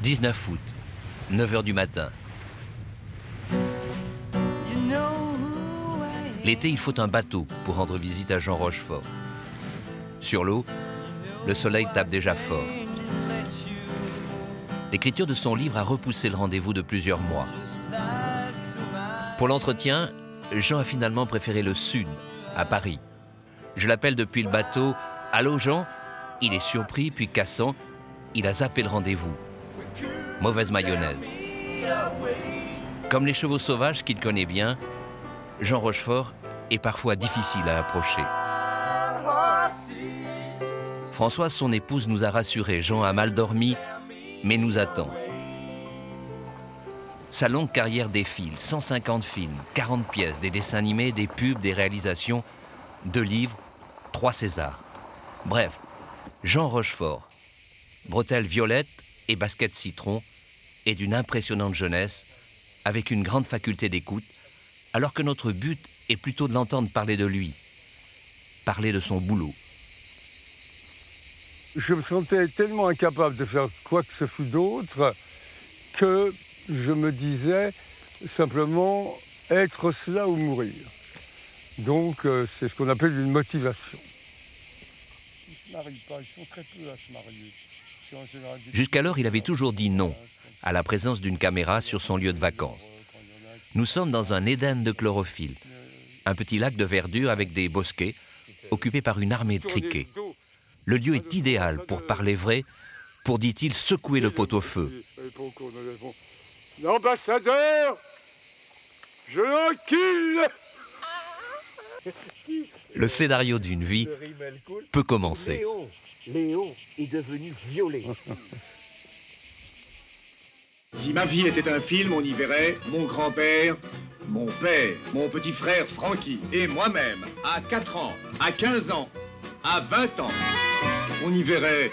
19 août, 9 h du matin. L'été, il faut un bateau pour rendre visite à Jean Rochefort. Sur l'eau, le soleil tape déjà fort. L'écriture de son livre a repoussé le rendez-vous de plusieurs mois. Pour l'entretien, Jean a finalement préféré le sud, à Paris. Je l'appelle depuis le bateau. « Allô Jean ?» Il est surpris, puis cassant. Il a zappé le rendez-vous. Mauvaise mayonnaise. Comme les chevaux sauvages qu'il connaît bien, Jean Rochefort est parfois difficile à approcher. Françoise, son épouse, nous a rassurés. Jean a mal dormi, mais nous attend. Sa longue carrière défile, 150 films, 40 pièces, des dessins animés, des pubs, des réalisations, 2 livres, 3 Césars. Bref, Jean Rochefort, bretelles violettes et baskets citron, est d'une impressionnante jeunesse, avec une grande faculté d'écoute, alors que notre but est plutôt de l'entendre parler de lui, parler de son boulot. Je me sentais tellement incapable de faire quoi que ce fût d'autre que je me disais simplement être cela ou mourir. Donc c'est ce qu'on appelle une motivation. Ils ne se marient pas, ils sont très peu à se marier. Jusqu'alors, il avait toujours dit non à la présence d'une caméra sur son lieu de vacances. Nous sommes dans un Éden de chlorophylle, un petit lac de verdure avec des bosquets, occupé par une armée de criquets. Le lieu est idéal pour parler vrai, pour, dit-il, secouer le pot-au-feu. L'ambassadeur, je l'encule! Le scénario d'une vie peut commencer. Léo est devenu violet. Si ma vie était un film, on y verrait mon grand-père, mon père, mon petit frère Francky et moi-même, à 4 ans, à 15 ans, à 20 ans. On y verrait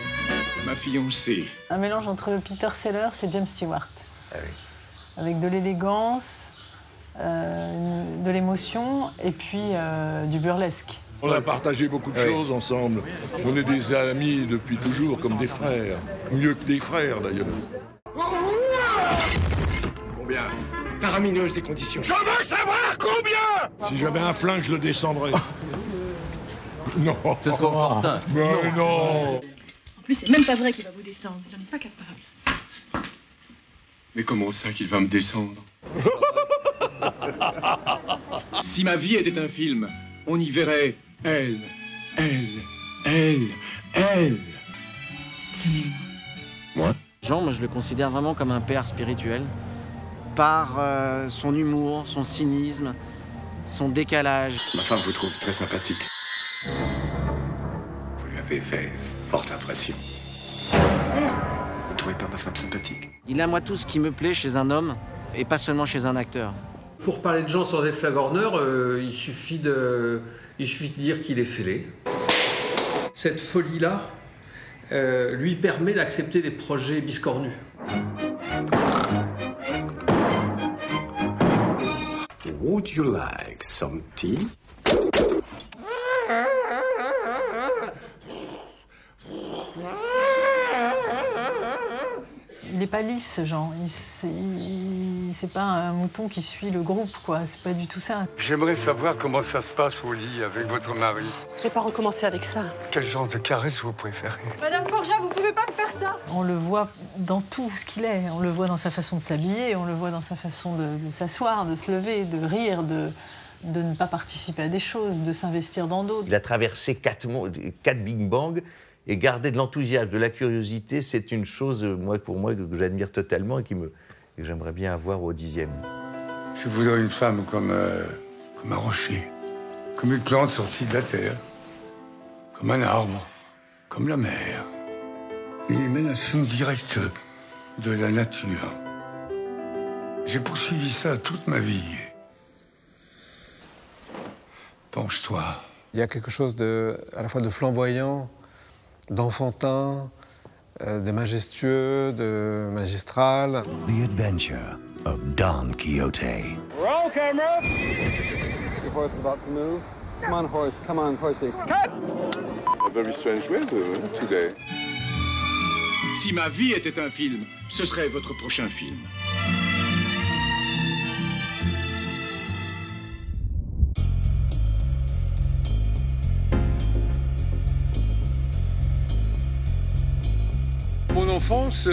ma fiancée. Un mélange entre Peter Sellers et James Stewart. Ah oui. Avec de l'élégance, de l'émotion et puis du burlesque. On a partagé beaucoup de choses ensemble. On est des amis depuis toujours, comme des frères. Mieux que des frères, d'ailleurs. Combien? Faramineuse des conditions. Je veux savoir combien! Si j'avais un flingue, je le descendrais. Non. C'est ce qu'on porte. Mais non. En plus, c'est même pas vrai qu'il va vous descendre. J'en ai pas capable. Mais comment ça qu'il va me descendre? Si ma vie était un film, on y verrait elle. Moi? Jean, moi je le considère vraiment comme un père spirituel, par son humour, son cynisme, son décalage. Ma femme vous trouve très sympathique. Vous lui avez fait forte impression. Vous ne trouvez pas ma femme sympathique? Il a moi tout ce qui me plaît chez un homme, et pas seulement chez un acteur. Pour parler de Jean sans être flagorneur, il suffit de dire qu'il est fêlé. Cette folie-là lui permet d'accepter des projets biscornus. Would you like some tea? Il n'est pas lisse, Jean. C'est pas un mouton qui suit le groupe, quoi. C'est pas du tout ça. J'aimerais savoir comment ça se passe au lit avec votre mari. Je vais pas recommencer avec ça. Quel genre de caresse vous préférez? Madame Forget, vous pouvez pas me faire ça. On le voit dans tout ce qu'il est. On le voit dans sa façon de s'habiller, on le voit dans sa façon de s'asseoir, de se lever, de rire, de ne pas participer à des choses, de s'investir dans d'autres. Il a traversé 4 Big Bang. Et garder de l'enthousiasme, de la curiosité, c'est une chose, pour moi, que j'admire totalement et que j'aimerais bien avoir au 10e. Je voudrais une femme comme un rocher, comme une plante sortie de la terre, comme un arbre, comme la mer. Une émanation directe de la nature. J'ai poursuivi ça toute ma vie. Penche-toi. Il y a quelque chose à la fois de flamboyant, d'enfantin, de majestueux, de magistral. The Adventure of Don Quixote. Roll camera! The horse about to move. Come on, horsey. Cut! A very strange weather today. Si ma vie était un film, ce serait votre prochain film. Mon enfance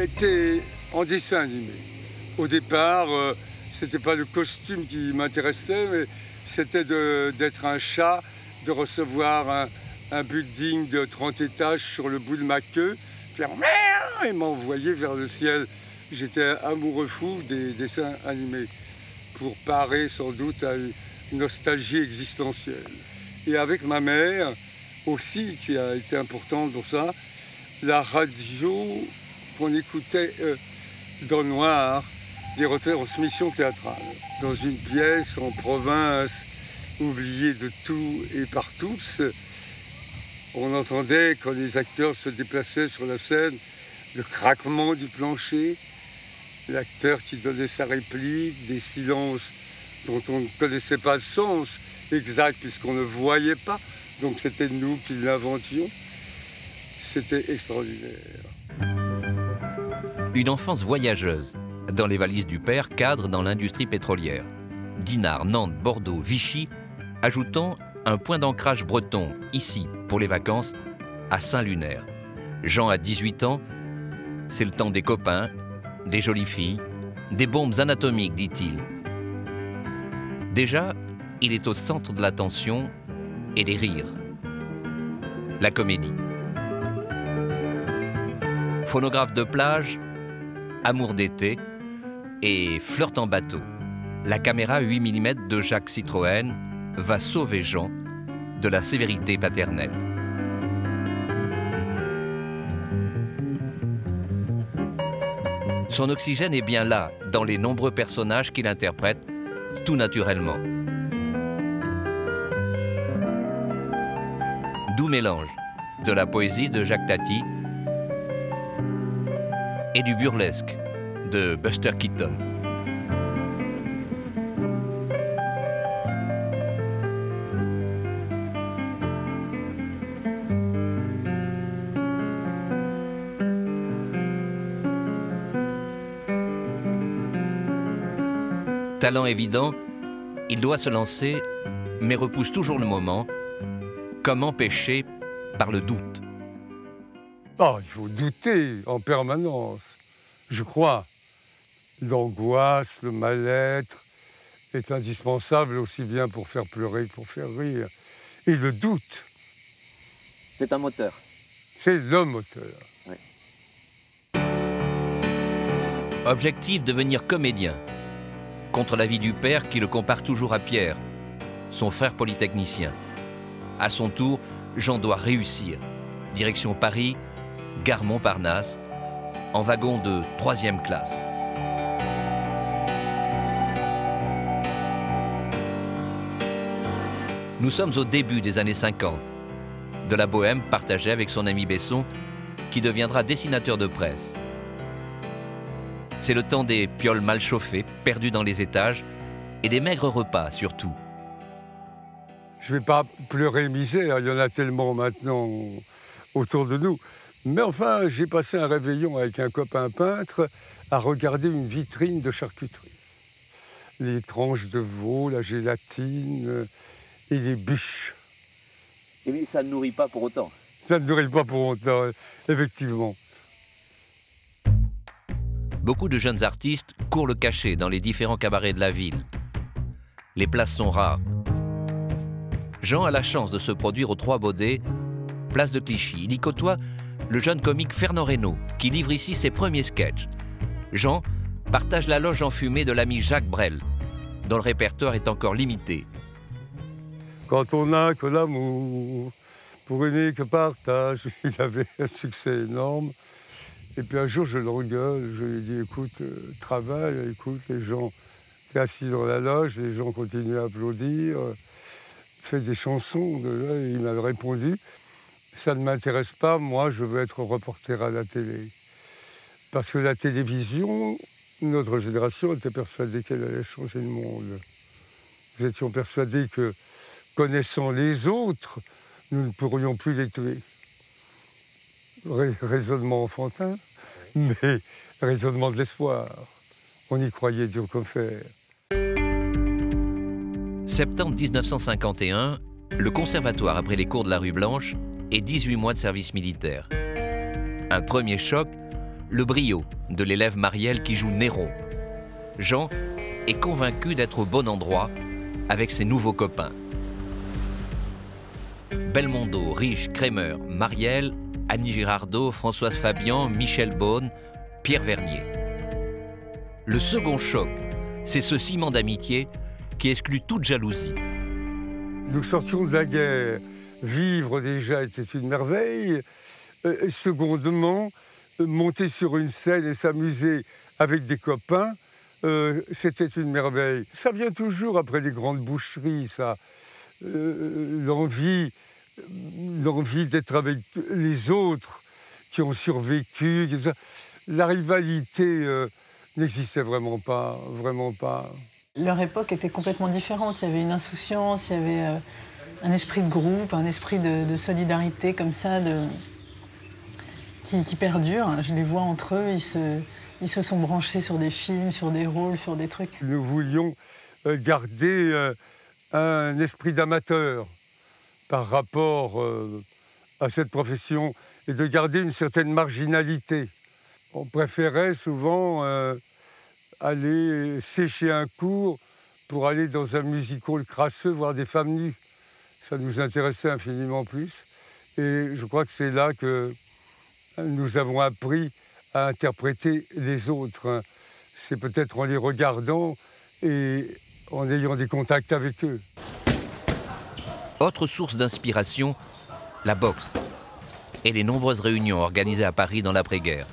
était en dessin animé. Au départ, c'était pas le costume qui m'intéressait, mais c'était d'être un chat, de recevoir un building de 30 étages sur le bout de ma queue, faire et m'envoyer vers le ciel. J'étais amoureux fou des dessins animés, pour parer sans doute à une nostalgie existentielle. Et avec ma mère aussi, qui a été importante dans ça, la radio qu'on écoutait dans le noir, des retransmissions théâtrales, dans une pièce en province, oubliée de tout et par tous. On entendait, quand les acteurs se déplaçaient sur la scène, le craquement du plancher, l'acteur qui donnait sa réplique, des silences dont on ne connaissait pas le sens exact puisqu'on ne voyait pas. Donc c'était nous qui l'inventions. C'était extraordinaire. Une enfance voyageuse. Dans les valises du père, cadre dans l'industrie pétrolière. Dinard, Nantes, Bordeaux, Vichy, ajoutant un point d'ancrage breton, ici, pour les vacances, à Saint-Lunaire. Jean a 18 ans, c'est le temps des copains, des jolies filles, des bombes anatomiques, dit-il. Déjà, il est au centre de l'attention et des rires. La comédie. Phonographe de plage, amour d'été et flirt en bateau. La caméra 8 mm de Jacques Citroën va sauver Jean de la sévérité paternelle. Son oxygène est bien là, dans les nombreux personnages qu'il interprète, tout naturellement. Doux mélange de la poésie de Jacques Tati et du burlesque de Buster Keaton. Talent évident, il doit se lancer, mais repousse toujours le moment, comme empêché par le doute. Oh, il faut douter en permanence, je crois. L'angoisse, le mal-être est indispensable aussi bien pour faire pleurer que pour faire rire. Et le doute. C'est un moteur. C'est le moteur. Oui. Objectif, devenir comédien. Contre l'avis du père qui le compare toujours à Pierre, son frère polytechnicien. À son tour, Jean doit réussir. Direction Paris, gare Montparnasse, en wagon de 3e classe. Nous sommes au début des années 50, de la bohème partagée avec son ami Besson, qui deviendra dessinateur de presse. C'est le temps des pioles mal chauffées, perdues dans les étages, et des maigres repas surtout. Je ne vais pas pleurer misère, il y en a tellement maintenant autour de nous. Mais enfin, j'ai passé un réveillon avec un copain peintre à regarder une vitrine de charcuterie. Les tranches de veau, la gélatine et les bûches. Et oui, ça ne nourrit pas pour autant. Ça ne nourrit pas pour autant, effectivement. Beaucoup de jeunes artistes courent le cachet dans les différents cabarets de la ville. Les places sont rares. Jean a la chance de se produire aux Trois Baudets, place de Clichy. Il y côtoie le jeune comique Fernand Reynaud, qui livre ici ses premiers sketchs. Jean partage la loge enfumée de l'ami Jacques Brel, dont le répertoire est encore limité. Quand on n'a que l'amour, pour aimer que partage, il avait un succès énorme. Et puis un jour, je le regueule, je lui dis, écoute, travaille, écoute, les gens, t'es assis dans la loge, les gens continuent à applaudir, fais des chansons. Et il m'a répondu, ça ne m'intéresse pas, moi je veux être reporter à la télé. Parce que la télévision, notre génération était persuadée qu'elle allait changer le monde. Nous étions persuadés que, connaissant les autres, nous ne pourrions plus les tuer. raisonnement enfantin, mais raisonnement de l'espoir. On y croyait dur comme fer. Septembre 1951, le conservatoire après les cours de la rue Blanche et 18 mois de service militaire. Un premier choc, le brio de l'élève Marielle qui joue Néron. Jean est convaincu d'être au bon endroit avec ses nouveaux copains. Belmondo, Riche, Kremer, Marielle, Annie Girardot, Françoise Fabian, Michel Beaune, Pierre Vernier. Le second choc, c'est ce ciment d'amitié qui exclut toute jalousie. Nous sortions de la guerre. Vivre déjà était une merveille. Secondement, monter sur une scène et s'amuser avec des copains, c'était une merveille. Ça vient toujours après les grandes boucheries, ça. L'envie d'être avec les autres qui ont survécu. La rivalité n'existait vraiment pas, vraiment pas. Leur époque était complètement différente. Il y avait une insouciance, il y avait un esprit de groupe, un esprit de solidarité comme ça, qui perdure. Je les vois entre eux, ils se sont branchés sur des films, sur des rôles, sur des trucs. Nous voulions garder un esprit d'amateur par rapport à cette profession et de garder une certaine marginalité. On préférait souvent aller sécher un cours pour aller dans un music-hall crasseux voir des femmes nues. Ça nous intéressait infiniment plus. Et je crois que c'est là que nous avons appris à interpréter les autres. C'est peut-être en les regardant et en ayant des contacts avec eux. Autre source d'inspiration, la boxe et les nombreuses réunions organisées à Paris dans l'après-guerre.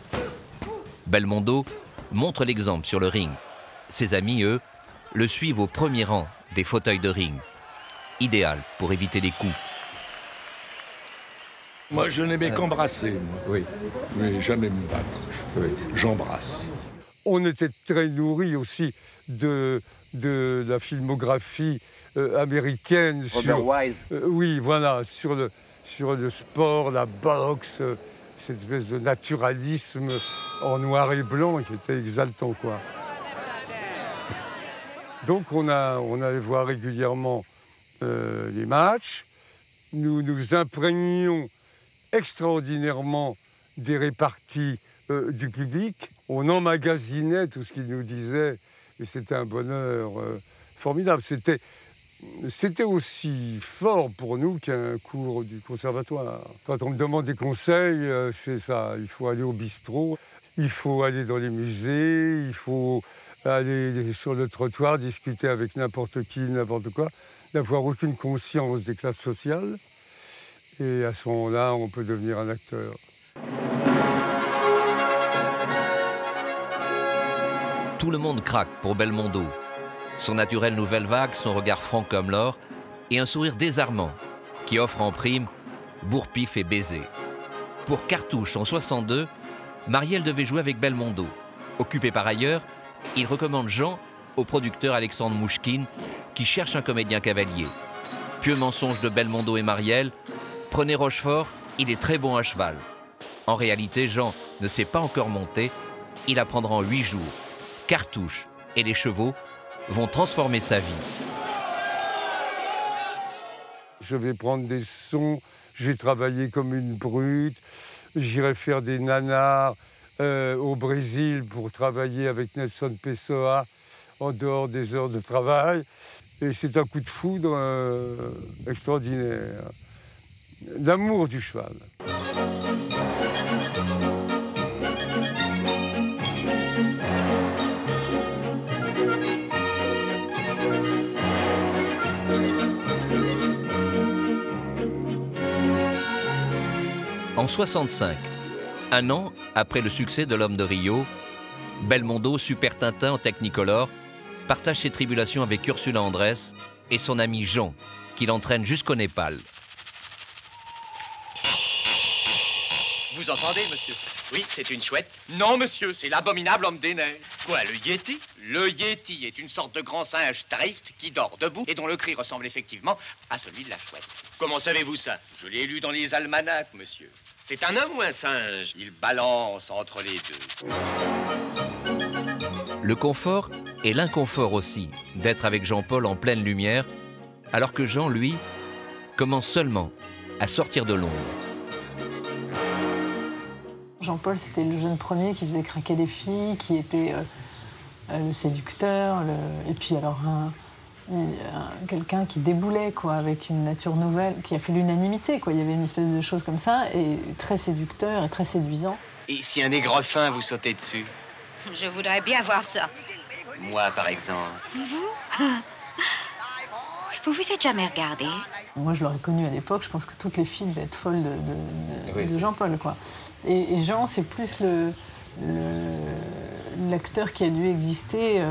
Belmondo montre l'exemple sur le ring. Ses amis, eux, le suivent au premier rang des fauteuils de ring. Idéal pour éviter les coups. Moi, je n'aimais qu'embrasser, moi. Oui. Mais jamais me battre. Oui. J'embrasse. On était très nourris aussi de la filmographie américaine. Robert Wise. Oui, voilà, sur le sport, la boxe, cette espèce de naturalisme en noir et blanc qui était exaltant, quoi. Donc on allait voir régulièrement les matchs. Nous nous imprégnions extraordinairement des réparties du public. On emmagasinait tout ce qu'ils nous disaient et c'était un bonheur formidable. C'était aussi fort pour nous qu'un cours du conservatoire. Quand on me demande des conseils, c'est ça. Il faut aller au bistrot, il faut aller dans les musées, il faut aller sur le trottoir, discuter avec n'importe qui, n'importe quoi, n'avoir aucune conscience des classes sociales. Et à ce moment-là, on peut devenir un acteur. Tout le monde craque pour Belmondo. Son naturel nouvelle vague, son regard franc comme l'or et un sourire désarmant qui offre en prime bourre-pif et baiser. Pour Cartouche en 62, Marielle devait jouer avec Belmondo. Occupé par ailleurs, il recommande Jean au producteur Alexandre Mouchkine qui cherche un comédien cavalier. Pieux mensonge de Belmondo et Marielle, prenez Rochefort, il est très bon à cheval. En réalité, Jean ne sait pas encore monter, il apprendra en 8 jours. Cartouche et les chevaux vont transformer sa vie. Je vais prendre des sons, je vais travailler comme une brute, j'irai faire des nanars au Brésil pour travailler avec Nelson Pessoa en dehors des heures de travail. Et c'est un coup de foudre extraordinaire. L'amour du cheval. En 65, un an après le succès de L'Homme de Rio, Belmondo, Super Tintin en Technicolor, partage ses tribulations avec Ursula Andress et son ami Jean, qui l'entraîne jusqu'au Népal. Vous entendez, monsieur? Oui, c'est une chouette. Non, monsieur, c'est l'abominable homme des neiges. Quoi, le Yéti? Le Yéti est une sorte de grand singe triste qui dort debout et dont le cri ressemble effectivement à celui de la chouette. Comment savez-vous ça? Je l'ai lu dans les almanachs, monsieur. C'est un homme ou un singe? Il balance entre les deux. Le confort et l'inconfort aussi d'être avec Jean-Paul en pleine lumière, alors que Jean, lui, commence seulement à sortir de l'ombre. Jean-Paul, c'était le jeune premier qui faisait craquer les filles, qui était le séducteur, et puis alors quelqu'un qui déboulait, quoi, avec une nature nouvelle, qui a fait l'unanimité, quoi. Il y avait une espèce de chose comme ça, et très séducteur et très séduisant. Et si un négrefin vous sautait dessus? Je voudrais bien voir ça. Moi, par exemple. Vous? Vous vous êtes jamais regardé? Moi, je l'aurais connu à l'époque. Je pense que toutes les filles devaient être folles de Jean-Paul, quoi. Et Jean, c'est plus l'acteur qui a dû exister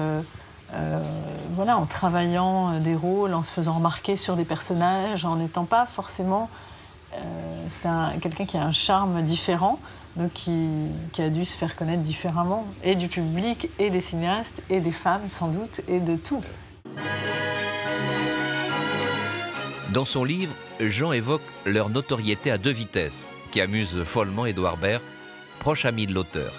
voilà, en travaillant des rôles, en se faisant remarquer sur des personnages, en n'étant pas forcément... c'est quelqu'un qui a un charme différent, donc qui a dû se faire connaître différemment, et du public, et des cinéastes, et des femmes, sans doute, et de tout. Dans son livre, Jean évoque leur notoriété à deux vitesses, qui amuse follement Édouard Baird, proche ami de l'auteur.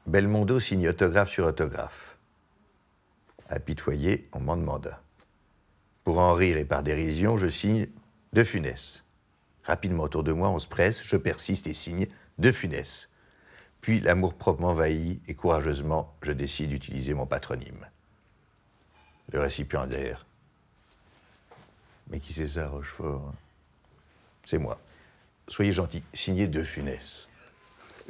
Belmondo signe autographe sur autographe. Apitoyé, on m'en demanda. Pour en rire et par dérision, je signe De Funès. Rapidement autour de moi, on se presse, je persiste et signe De Funès. Puis l'amour-propre m'envahit et courageusement, je décide d'utiliser mon patronyme. Le récipiendaire. Mais qui c'est ça, Rochefort? C'est moi. Soyez gentil, signez De Funès.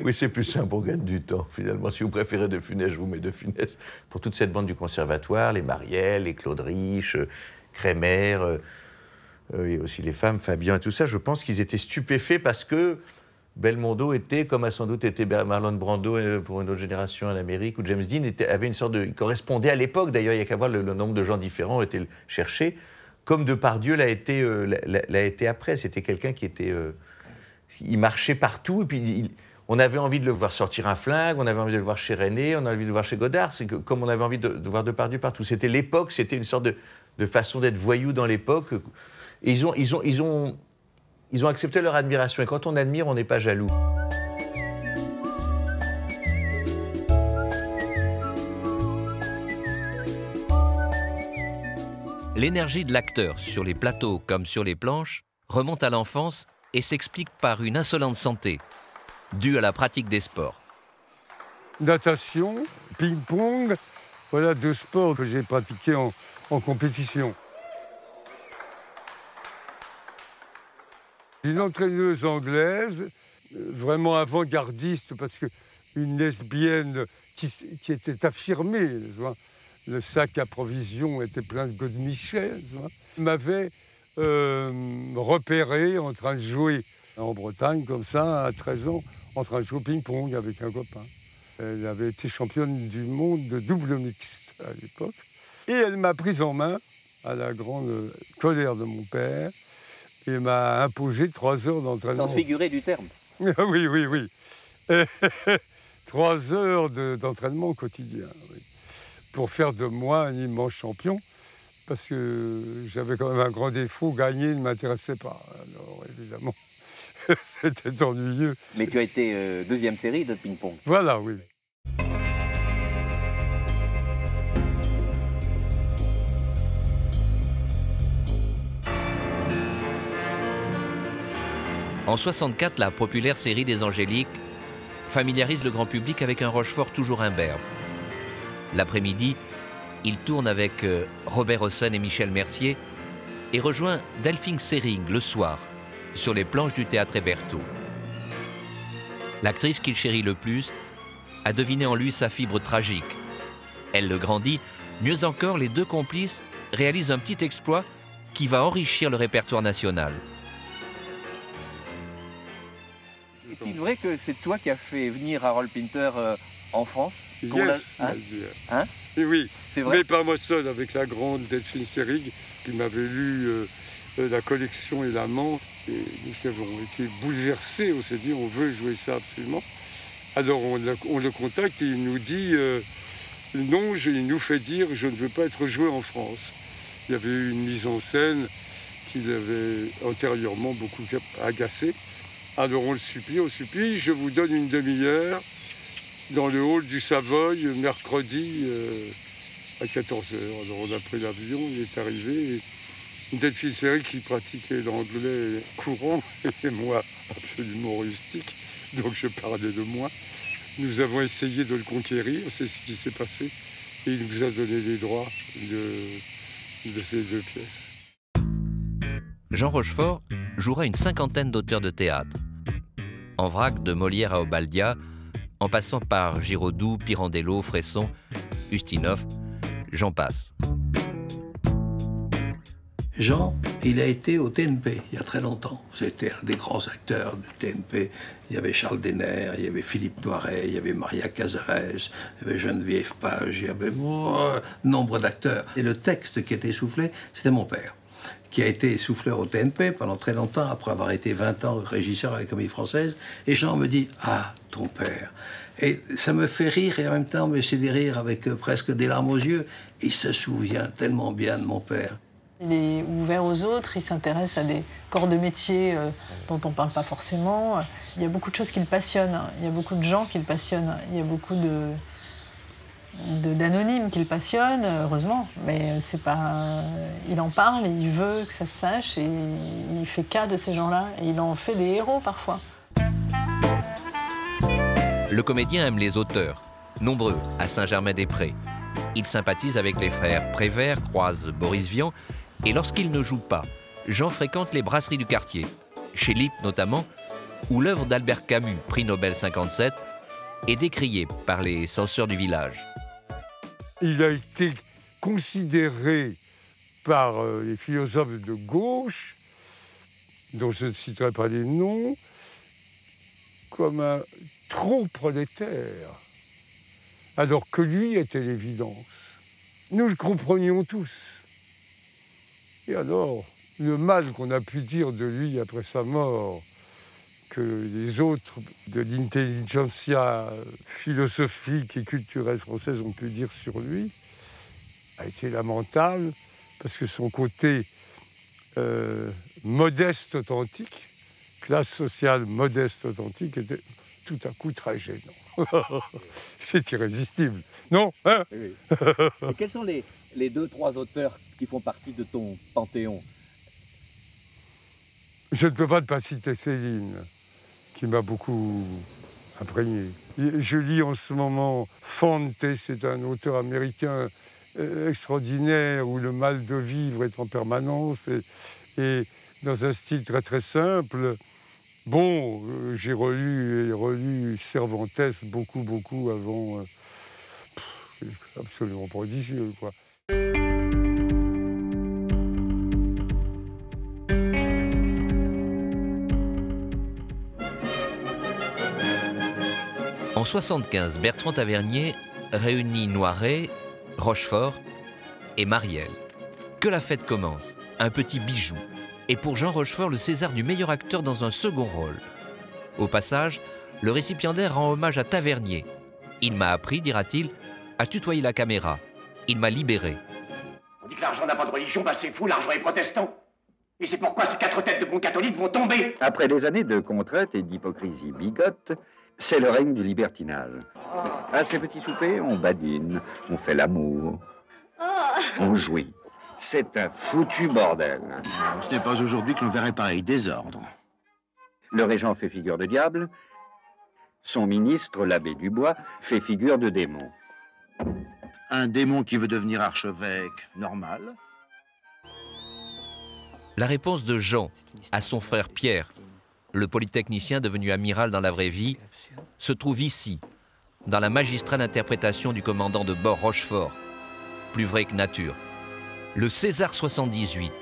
Oui, c'est plus simple, on gagne du temps, finalement. Si vous préférez De Funès, je vous mets De Funès. Pour toute cette bande du conservatoire, les Marielle, les Claude Rich, Crémer, et aussi les femmes, Fabien et tout ça, je pense qu'ils étaient stupéfaits parce que Belmondo était, comme a sans doute été Marlon Brando pour une autre génération en Amérique, ou James Dean, avait une sorte de... correspondait à l'époque, d'ailleurs, il n'y a qu'à voir le nombre de gens différents ont été cherchés, comme Depardieu l'a été après. C'était quelqu'un qui était... il marchait partout, et puis on avait envie de le voir sortir un flingue, on avait envie de le voir chez René, on avait envie de le voir chez Godard, c'est comme on avait envie de voir Depardieu partout. C'était l'époque, c'était une sorte de façon d'être voyou dans l'époque. Et ils ont accepté leur admiration. Et quand on admire, on n'est pas jaloux. L'énergie de l'acteur sur les plateaux comme sur les planches remonte à l'enfance et s'explique par une insolente santé, due à la pratique des sports. Natation, ping-pong, voilà deux sports que j'ai pratiqués en compétition. Une entraîneuse anglaise, vraiment avant-gardiste, parce qu'une lesbienne qui était affirmée, le sac à provisions était plein de godemichets, m'avait repéré en train de jouer en Bretagne, comme ça, à 13 ans, en train de jouer au ping-pong avec un copain. Elle avait été championne du monde de double mixte à l'époque. Et elle m'a prise en main, à la grande colère de mon père, et m'a imposé 3 heures d'entraînement. Sans figurer du terme. Oui, oui, oui. 3 heures d'entraînement quotidien, oui. Pour faire de moi un immense champion, parce que j'avais quand même un grand défaut, gagner ne m'intéressait pas. Alors, évidemment, c'était ennuyeux. Mais tu as été deuxième série de ping-pong. Voilà, oui. En 64, la populaire série des Angéliques familiarise le grand public avec un Rochefort toujours imberbe. L'après-midi, il tourne avec Robert Hossein et Michel Mercier et rejoint Delphine Seyrig le soir sur les planches du théâtre Hébertot. L'actrice qu'il chérit le plus a deviné en lui sa fibre tragique. Elle le grandit. Mieux encore, les deux complices réalisent un petit exploit qui va enrichir le répertoire national. Est-il vrai que c'est toi qui as fait venir Harold Pinter en France? Yes, hein? Et oui, c'est vrai. Mais pas moi seul, avec la grande Delphine Seyrig qui m'avait lu la collection et l'amant. Et nous avons été bouleversés, on s'est dit on veut jouer ça absolument. Alors on le contacte et il nous dit non, il nous fait dire je ne veux pas être joué en France. Il y avait eu une mise en scène qui l'avait antérieurement beaucoup agacé. Alors on le supplie, je vous donne une demi-heure dans le hall du Savoy, mercredi à 14h. Alors on a pris l'avion, il est arrivé. Et Delphine Seyrig qui pratiquait l'anglais courant, et moi absolument rustique, donc je parlais de moi. Nous avons essayé de le conquérir, c'est ce qui s'est passé, et il nous a donné les droits de ces 2 pièces. Jean Rochefort jouera une 50aine d'auteurs de théâtre. En vrac, de Molière à Obaldia, en passant par Giraudoux, Pirandello, Fresson, Ustinov, j'en passe. Jean, il a été au TNP il y a très longtemps. C'était un des grands acteurs du TNP. Il y avait Charles Denner, il y avait Philippe Noiret, il y avait Maria Cazares, il y avait Geneviève Page, il y avait nombre d'acteurs. Et le texte qui était soufflé, c'était mon père, qui a été souffleur au TNP pendant très longtemps, après avoir été 20 ans régisseur à la Comédie Française. Et Jean me dit « Ah, ton père ». Et ça me fait rire, et en même temps, mais c'est des rires avec presque des larmes aux yeux. Il se souvient tellement bien de mon père. Il est ouvert aux autres, il s'intéresse à des corps de métier dont on ne parle pas forcément. Il y a beaucoup de choses qui le passionnent, il y a beaucoup de gens qui le passionnent, il y a beaucoup d'anonymes qui le passionnent, heureusement. Mais c'est pas... il en parle, et il veut que ça se sache, et il fait cas de ces gens-là, et il en fait des héros parfois. Le comédien aime les auteurs, nombreux à Saint-Germain-des-Prés. Il sympathise avec les frères Prévert, croise Boris Vian, et lorsqu'il ne joue pas, Jean fréquente les brasseries du quartier, chez Lippe notamment, où l'œuvre d'Albert Camus, prix Nobel 57, est décriée par les censeurs du village. Il a été considéré par les philosophes de gauche, dont je ne citerai pas les noms, comme un trop prolétaire, alors que lui était l'évidence. Nous le comprenions tous. Et alors, le mal qu'on a pu dire de lui après sa mort, que les autres de l'intelligentsia philosophique et culturelle française ont pu dire sur lui, a été lamentable, parce que son côté modeste authentique, classe sociale modeste authentique, était tout à coup très gênant. C'est irrésistible, non hein? Oui. Et quels sont les 2-3 auteurs qui font partie de ton panthéon? Je ne peux pas ne pas citer Céline, qui m'a beaucoup imprégné. Je lis en ce moment Fante, c'est un auteur américain extraordinaire, où le mal de vivre est en permanence, et dans un style très très simple. Bon, j'ai relu et relu Cervantes beaucoup avant. C'est absolument prodigieux, quoi. En 1975, Bertrand Tavernier réunit Noiret, Rochefort et Marielle. Que la fête commence, un petit bijou. Et pour Jean Rochefort, le César du meilleur acteur dans un second rôle. Au passage, le récipiendaire rend hommage à Tavernier. Il m'a appris, dira-t-il, à tutoyer la caméra. Il m'a libéré. On dit que l'argent n'a pas de religion, bah c'est fou, l'argent est protestant. Et c'est pourquoi ces 4 têtes de bons catholiques vont tomber. Après des années de contrainte et d'hypocrisie bigote, c'est le règne du libertinage. À ces petits soupers, on badine, on fait l'amour, on jouit. C'est un foutu bordel. Ce n'est pas aujourd'hui que l'on verrait pareil désordre. Le régent fait figure de diable. Son ministre, l'abbé Dubois, fait figure de démon. Un démon qui veut devenir archevêque, normal. La réponse de Jean à son frère Pierre, le polytechnicien devenu amiral dans la vraie vie, se trouve ici, dans la magistrale interprétation du commandant de bord Rochefort, plus vrai que nature. Le César 78,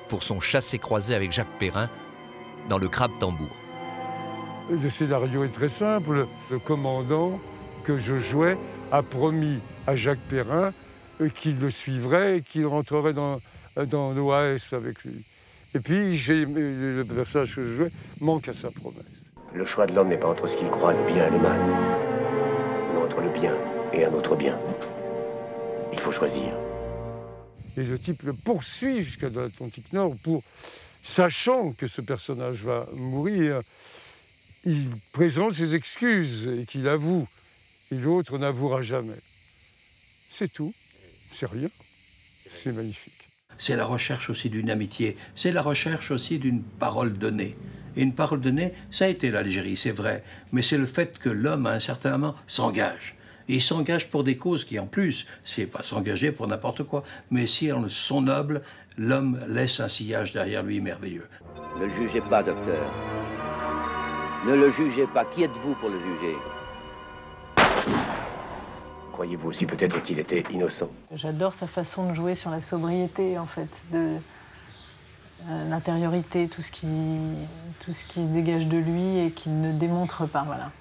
pour son chassé-croisé avec Jacques Perrin, dans le Crabe-Tambour. Le scénario est très simple. Le commandant que je jouais a promis à Jacques Perrin qu'il le suivrait et qu'il rentrerait dans l'OAS avec lui. Et puis, le personnage que je jouais manque à sa promesse. Le choix de l'homme n'est pas entre ce qu'il croit le bien et le mal, mais entre le bien et un autre bien. Il faut choisir. Et le type le poursuit jusqu'à l'Atlantique Nord pour, sachant que ce personnage va mourir, il présente ses excuses et qu'il avoue. Et l'autre n'avouera jamais. C'est tout. C'est rien. C'est magnifique. C'est la recherche aussi d'une amitié. C'est la recherche aussi d'une parole donnée. Et une parole donnée, ça a été l'Algérie, c'est vrai. Mais c'est le fait que l'homme, à un certain moment, s'engage. Et il s'engage pour des causes qui, en plus, c'est pas s'engager pour n'importe quoi, mais si elles sont nobles, l'homme laisse un sillage derrière lui merveilleux. Ne le jugez pas, docteur. Ne le jugez pas. Qui êtes-vous pour le juger? Croyez-vous aussi peut-être qu'il était innocent? J'adore sa façon de jouer sur la sobriété, en fait, de l'intériorité, tout ce qui se dégage de lui et qu'il ne démontre pas, voilà.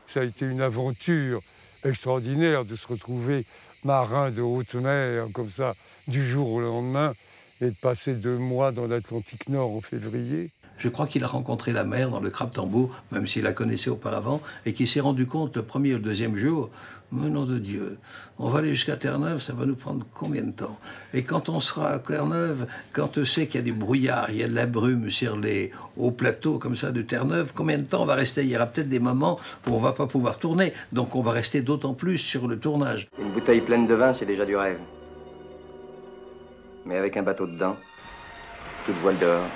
Ça a été une aventure extraordinaire de se retrouver marin de haute mer, comme ça, du jour au lendemain, et de passer 2 mois dans l'Atlantique Nord en février. Je crois qu'il a rencontré la mer dans le Crabe-Tambour, même s'il la connaissait auparavant, et qu'il s'est rendu compte le premier ou le deuxième jour, mais nom de Dieu, on va aller jusqu'à Terre-Neuve, ça va nous prendre combien de temps? Et quand on sera à Terre-Neuve, quand on sait qu'il y a des brouillards, il y a de la brume sur les hauts plateaux comme ça de Terre-Neuve, combien de temps on va rester? Il y aura peut-être des moments où on va pas pouvoir tourner, donc on va rester d'autant plus sur le tournage. Une bouteille pleine de vin, c'est déjà du rêve. Mais avec un bateau dedans, toute voile dehors.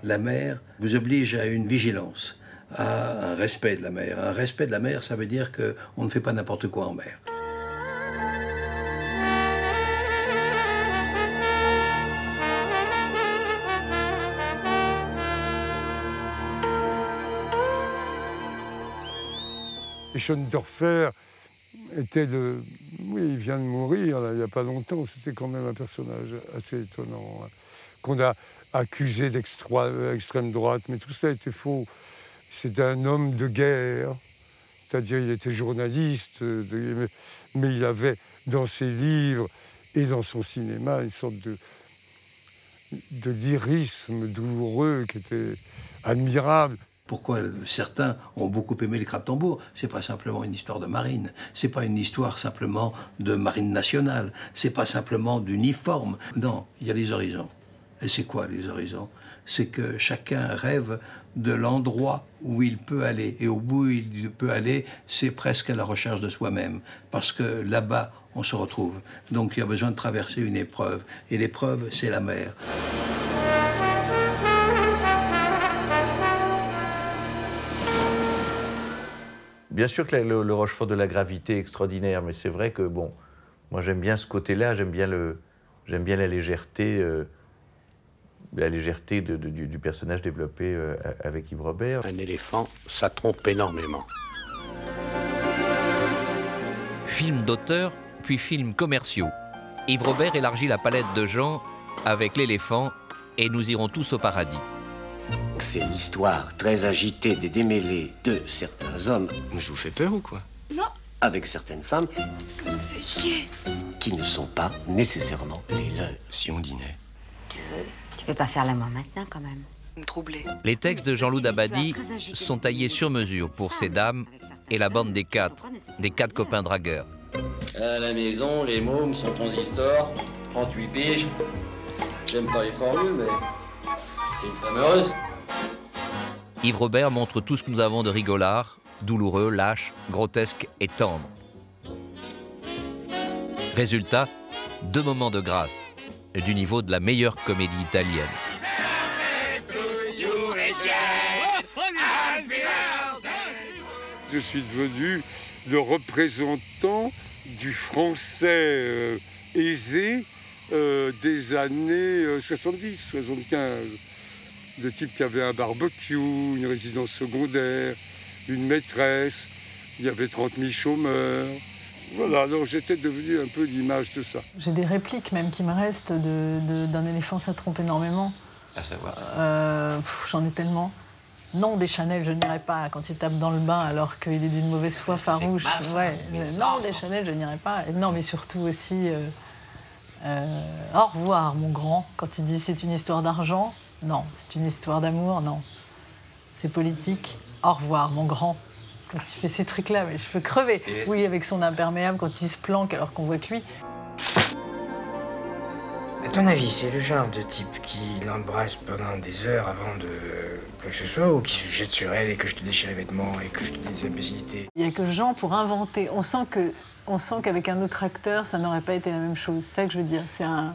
La mer vous oblige à une vigilance, à un respect de la mer. Un respect de la mer, ça veut dire qu'on ne fait pas n'importe quoi en mer. Et Schoendorfer était le... Oui, il vient de mourir, là, il n'y a pas longtemps. C'était quand même un personnage assez étonnant, hein, qu'on a accusé d'extrême droite, mais tout cela était faux. C'était un homme de guerre, c'est-à-dire il était journaliste, mais il avait dans ses livres et dans son cinéma une sorte de lyrisme douloureux qui était admirable. Pourquoi certains ont beaucoup aimé les Crabe-Tambour? C'est pas simplement une histoire de marine, c'est pas une histoire simplement de marine nationale, c'est pas simplement d'uniforme. Non, il y a les horizons. Et c'est quoi les horizons? C'est que chacun rêve de l'endroit où il peut aller. Et au bout où il peut aller, c'est presque à la recherche de soi-même. Parce que là-bas, on se retrouve. Donc il y a besoin de traverser une épreuve. Et l'épreuve, c'est la mer. Bien sûr que le Rochefort de la gravité est extraordinaire, mais c'est vrai que, bon, moi j'aime bien ce côté-là, j'aime bien la légèreté. La légèreté du personnage développé avec Yves Robert. Un éléphant, ça trompe énormément. Films d'auteur, puis films commerciaux. Yves Robert élargit la palette de gens avec l'éléphant et nous irons tous au paradis. C'est l'histoire très agitée des démêlés de certains hommes. Je vous fais peur ou quoi? Non. Avec certaines femmes Ça me fait chier. qui ne sont pas nécessairement les leurs. Si on dînait. Tu fais pas faire l'amour maintenant, quand même. Me troubler. Les textes de Jean-Loup Dabadi sont taillés sur mesure pour ces dames et la bande des quatre copains dragueurs. À la maison, les mômes sont transistors, 38 piges. J'aime pas les formules, mais c'est une femme heureuse. Yves Robert montre tout ce que nous avons de rigolard, douloureux, lâche, grotesque et tendre. Résultat, 2 moments de grâce, du niveau de la meilleure comédie italienne. Je suis devenu le représentant du français aisé des années 70, 75. Le type qui avait un barbecue, une résidence secondaire, une maîtresse, il y avait 30 000 chômeurs. Voilà, alors j'étais devenu un peu l'image de ça. J'ai des répliques même qui me restent d'un éléphant, ça trompe énormément. À savoir J'en ai tellement. Non, Deschanel, je n'irai pas quand il tape dans le bain alors qu'il est d'une mauvaise foi farouche. Ouais. Non, Deschanel, je n'irai pas. Et non, mais surtout aussi, au revoir, mon grand. Quand il dit c'est une histoire d'argent, non. C'est une histoire d'amour, non. C'est politique. Au revoir, mon grand. Quand il fait ces trucs-là, mais je peux crever. Oui, avec son imperméable, quand il se planque alors qu'on voit que lui. À ton avis, c'est le genre de type qui l'embrasse pendant des heures avant de quoi que ce soit, ou qui se jette sur elle et que je te déchire les vêtements et que je te dis des imbécilités? Il n'y a que Jean pour inventer. On sent qu'avec un autre acteur, ça n'aurait pas été la même chose. C'est ça que je veux dire. C'est un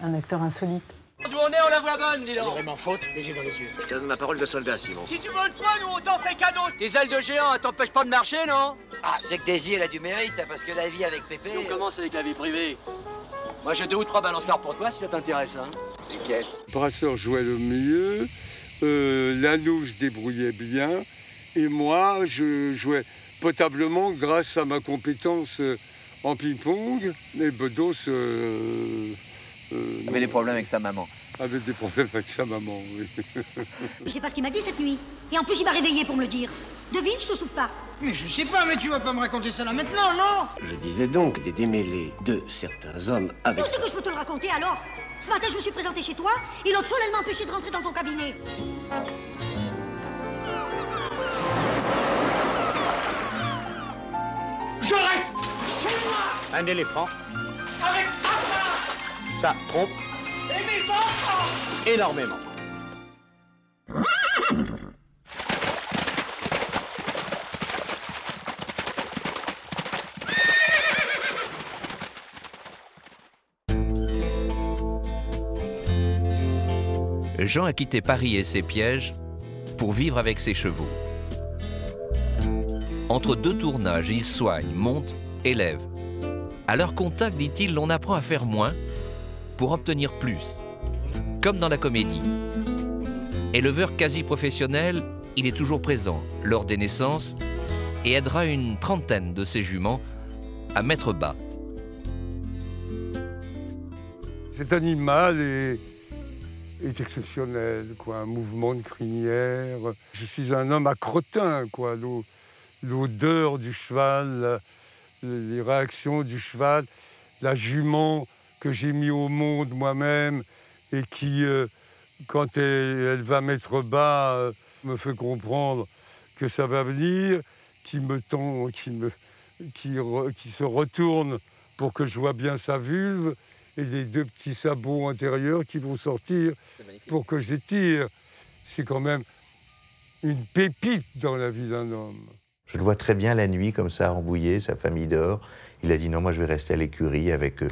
acteur insolite. D'où on est, on la voit bonne, dis donc. Il est vraiment faute, les yeux dans les yeux. Je te donne ma parole de soldat, Simon. Si tu voles pas, nous, on t'en fait cadeau. Tes ailes de géant, elles t'empêchent pas de marcher, non? Ah, c'est que Daisy, elle a du mérite, hein, parce que la vie avec Pépé... Si on commence avec la vie privée. Moi, j'ai 2 ou 3 balançoires pour toi, si ça t'intéresse, hein. Lesquels? Brasseur jouait le mieux, Lanouche débrouillait bien, et moi, je jouais potablement grâce à ma compétence en ping-pong, et Bedos... avait des problèmes avec sa maman. Avait des problèmes avec sa maman, oui. Je sais pas ce qu'il m'a dit cette nuit. Et en plus, il m'a réveillé pour me le dire. Devine, je te souffle pas. Mais je sais pas, mais tu vas pas me raconter ça là maintenant, non? Je disais donc des démêlés de certains hommes avec... Où c'est que je peux te le raconter alors? Ce matin, je me suis présentée chez toi et l'autre folle, elle m'a empêché de rentrer dans ton cabinet. Je reste chez moi. Un éléphant. Avec papa. Ça trompe. Et mes enfants. Énormément. Jean a quitté Paris et ses pièges pour vivre avec ses chevaux. Entre 2 tournages, il soigne, monte, élève. À leur contact, dit-il, l'on apprend à faire moins pour obtenir plus, comme dans la comédie. Éleveur quasi professionnel, il est toujours présent lors des naissances et aidera une trentaine de ses juments à mettre bas. Cet animal est exceptionnel, quoi, un mouvement de crinière. Je suis un homme à crottin, quoi. L'odeur du cheval, les réactions du cheval, la jument que j'ai mis au monde moi-même et qui, quand elle va mettre bas, me fait comprendre que ça va venir, qui se retourne pour que je vois bien sa vulve, et les 2 petits sabots antérieurs qui vont sortir pour que j'étire. C'est quand même une pépite dans la vie d'un homme. Je le vois très bien la nuit, comme ça, embouillé, sa famille dort. Il a dit non, moi je vais rester à l'écurie avec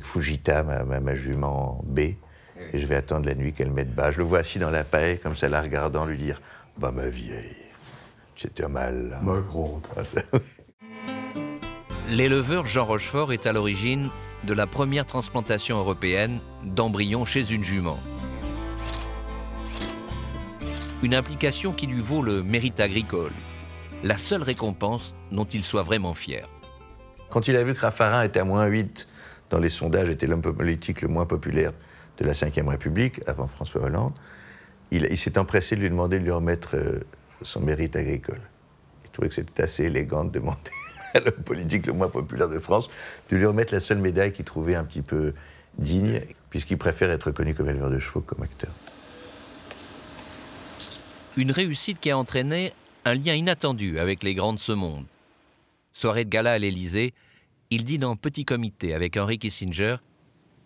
Fujita, ma jument B, et je vais attendre la nuit qu'elle mette bas. Je le vois assis dans la paille, comme ça, la regardant, lui dire « Bah ma vieille, c'était mal. » Ma grande. L'éleveur Jean Rochefort est à l'origine de la première transplantation européenne d'embryons chez une jument. Une implication qui lui vaut le mérite agricole, la seule récompense dont il soit vraiment fier. Quand il a vu que Raffarin était à -8 dans les sondages, était l'homme politique le moins populaire de la Ve République, avant François Hollande, il s'est empressé de lui demander de lui remettre son mérite agricole. Il trouvait que c'était assez élégant de demander à l'homme politique le moins populaire de France de lui remettre la seule médaille qu'il trouvait un petit peu digne, puisqu'il préfère être connu comme éleveur de chevaux que comme acteur. Une réussite qui a entraîné un lien inattendu avec les grands de ce monde. Soirée de gala à l'Élysée, il dîne en petit comité avec Henry Kissinger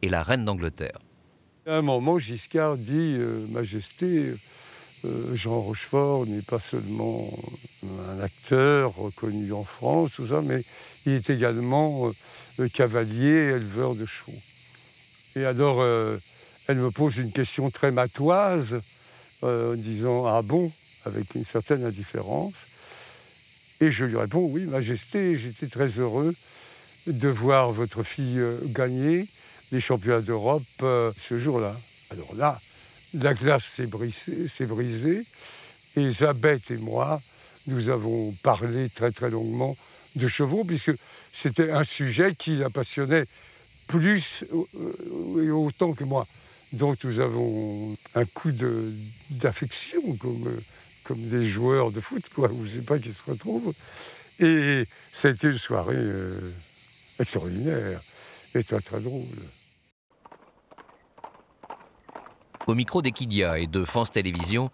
et la reine d'Angleterre. À un moment, Giscard dit « Majesté, Jean Rochefort n'est pas seulement un acteur reconnu en France, tout ça, mais il est également cavalier, éleveur de chevaux. » Et alors, elle me pose une question très matoise, en disant « Ah bon ?» avec une certaine indifférence. Et je lui réponds « Oui, Majesté, j'étais très heureux de voir votre fille gagner les championnats d'Europe ce jour-là. » Alors là, la glace s'est brisée, et Elisabeth et moi, nous avons parlé très très longuement de chevaux, puisque c'était un sujet qui la passionnait plus et autant que moi. Donc nous avons un coup d'affection, comme des joueurs de foot, quoi, où je ne sais pas qui se retrouvent. Et ça a été une soirée extraordinaire et très très drôle. Au micro d'Equidia et de France Télévisions,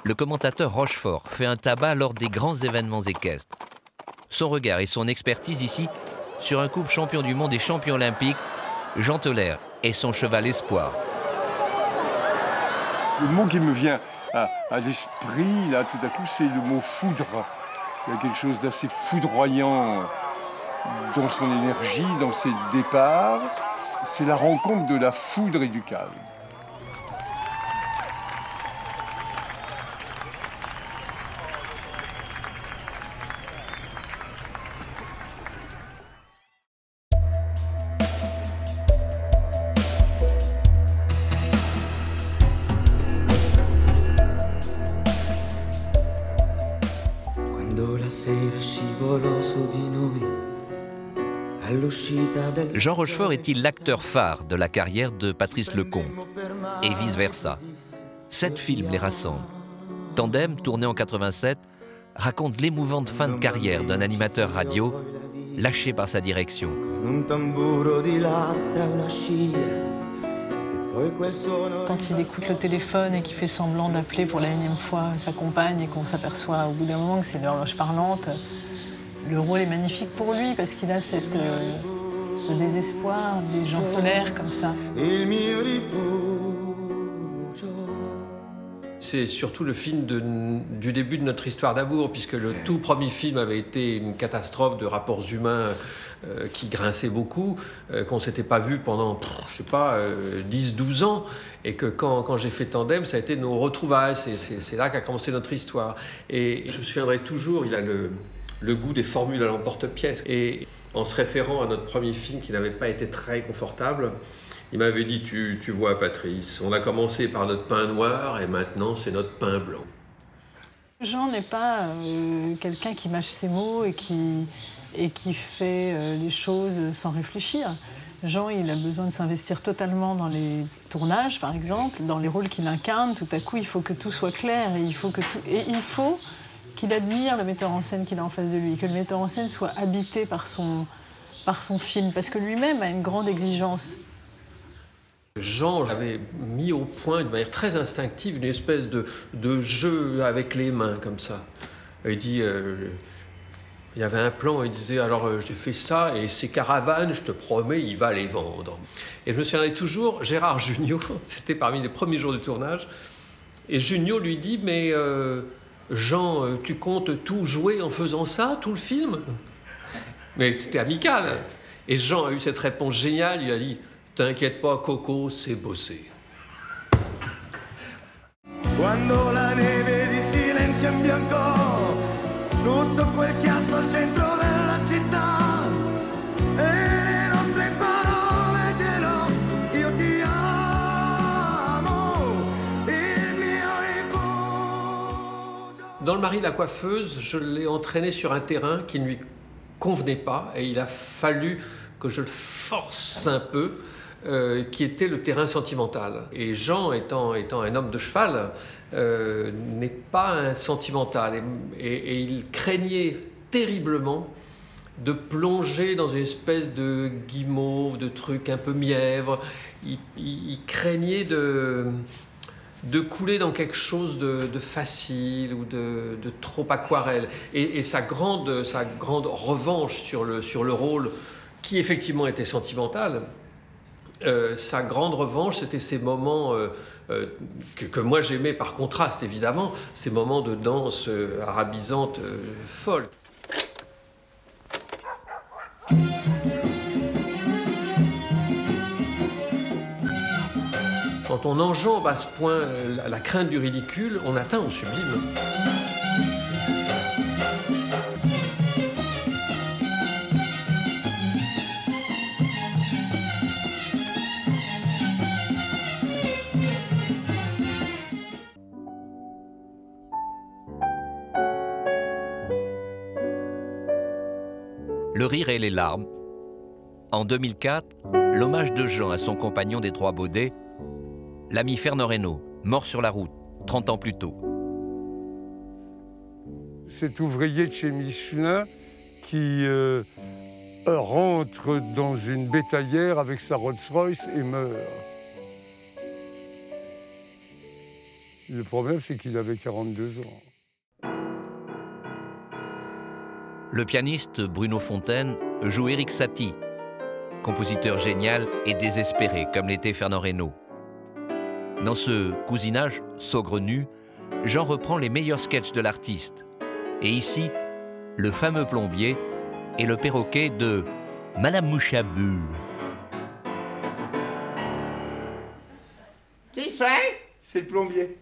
le commentateur Rochefort fait un tabac lors des grands événements équestres. Son regard et son expertise ici sur un couple champion du monde et champion olympique, Jean Teller et son cheval Espoir. Le mot qui me vient à l'esprit, là, tout à coup, c'est le mot foudre. Il y a quelque chose d'assez foudroyant dans son énergie, dans ses départs. C'est la rencontre de la foudre et du calme. Jean Rochefort est-il l'acteur phare de la carrière de Patrice Lecomte? Et vice-versa. 7 films les rassemblent. Tandem, tourné en 87, raconte l'émouvante fin de carrière d'un animateur radio lâché par sa direction. Quand il écoute le téléphone et qu'il fait semblant d'appeler pour la énième fois sa compagne et qu'on s'aperçoit au bout d'un moment que c'est une horloge parlante, le rôle est magnifique pour lui parce qu'il a ce désespoir des gens solaires comme ça. C'est surtout le film du début de notre histoire d'amour, puisque le tout premier film avait été une catastrophe de rapports humains qui grinçaient beaucoup, qu'on ne s'était pas vu pendant, je sais pas, 10-12 ans, et que quand j'ai fait Tandem, ça a été nos retrouvailles, c'est là qu'a commencé notre histoire. Et je me souviendrai toujours, il a le goût des formules à l'emporte-pièce, et en se référant à notre premier film qui n'avait pas été très confortable, il m'avait dit, tu vois Patrice, on a commencé par notre pain noir et maintenant c'est notre pain blanc. Jean n'est pas quelqu'un qui mâche ses mots et qui fait les choses sans réfléchir. Jean, il a besoin de s'investir totalement dans les tournages, par exemple, dans les rôles qu'il incarne. Tout à coup, il faut que tout soit clair et il faut qu'il admire le metteur en scène qu'il a en face de lui, que le metteur en scène soit habité par son film, parce que lui-même a une grande exigence. Jean avait mis au point, de manière très instinctive, une espèce de jeu avec les mains, comme ça. Il dit, il y avait un plan, il disait, alors j'ai fait ça, et ces caravanes, je te promets, il va les vendre. Et je me souviendrai toujours, Gérard Jugnot, c'était parmi les premiers jours du tournage, et Jugnot lui dit, mais Jean, tu comptes tout jouer en faisant ça, tout le film? Mais c'était amical. Et Jean a eu cette réponse géniale, il a dit, t'inquiète pas, Coco, c'est bossé. Quando la neve di silenzio in bianco tutto quel chiasso al centro della città e le nostre parole gelo io ti amo il mio rifugio. Dans Le mari de la coiffeuse, je l'ai entraîné sur un terrain qui ne lui convenait pas et il a fallu que je le force un peu. Qui était le terrain sentimental. Et Jean, étant un homme de cheval, n'est pas un sentimental. Et il craignait terriblement de plonger dans une espèce de guimauve, de truc un peu mièvre. Il craignait de couler dans quelque chose de facile ou de trop aquarelle. Et sa grande revanche sur le rôle, qui effectivement était sentimental, sa grande revanche, c'était ces moments que moi j'aimais par contraste, évidemment, ces moments de danse arabisante folle. Quand on enjambe à ce point la crainte du ridicule, on atteint au sublime. Le rire et les larmes. En 2004, l'hommage de Jean à son compagnon des Trois Baudets, l'ami Fernand Reynaud, mort sur la route, 30 ans plus tôt. Cet ouvrier de chez Michelin qui rentre dans une bétaillère avec sa Rolls-Royce et meurt. Le problème, c'est qu'il avait 42 ans. Le pianiste Bruno Fontaine joue Éric Satie, compositeur génial et désespéré, comme l'était Fernand Reynaud. Dans ce cousinage saugrenu, Jean reprend les meilleurs sketchs de l'artiste. Et ici, le fameux plombier et le perroquet de Madame Mouchabou. Qui c'est? C'est le plombier.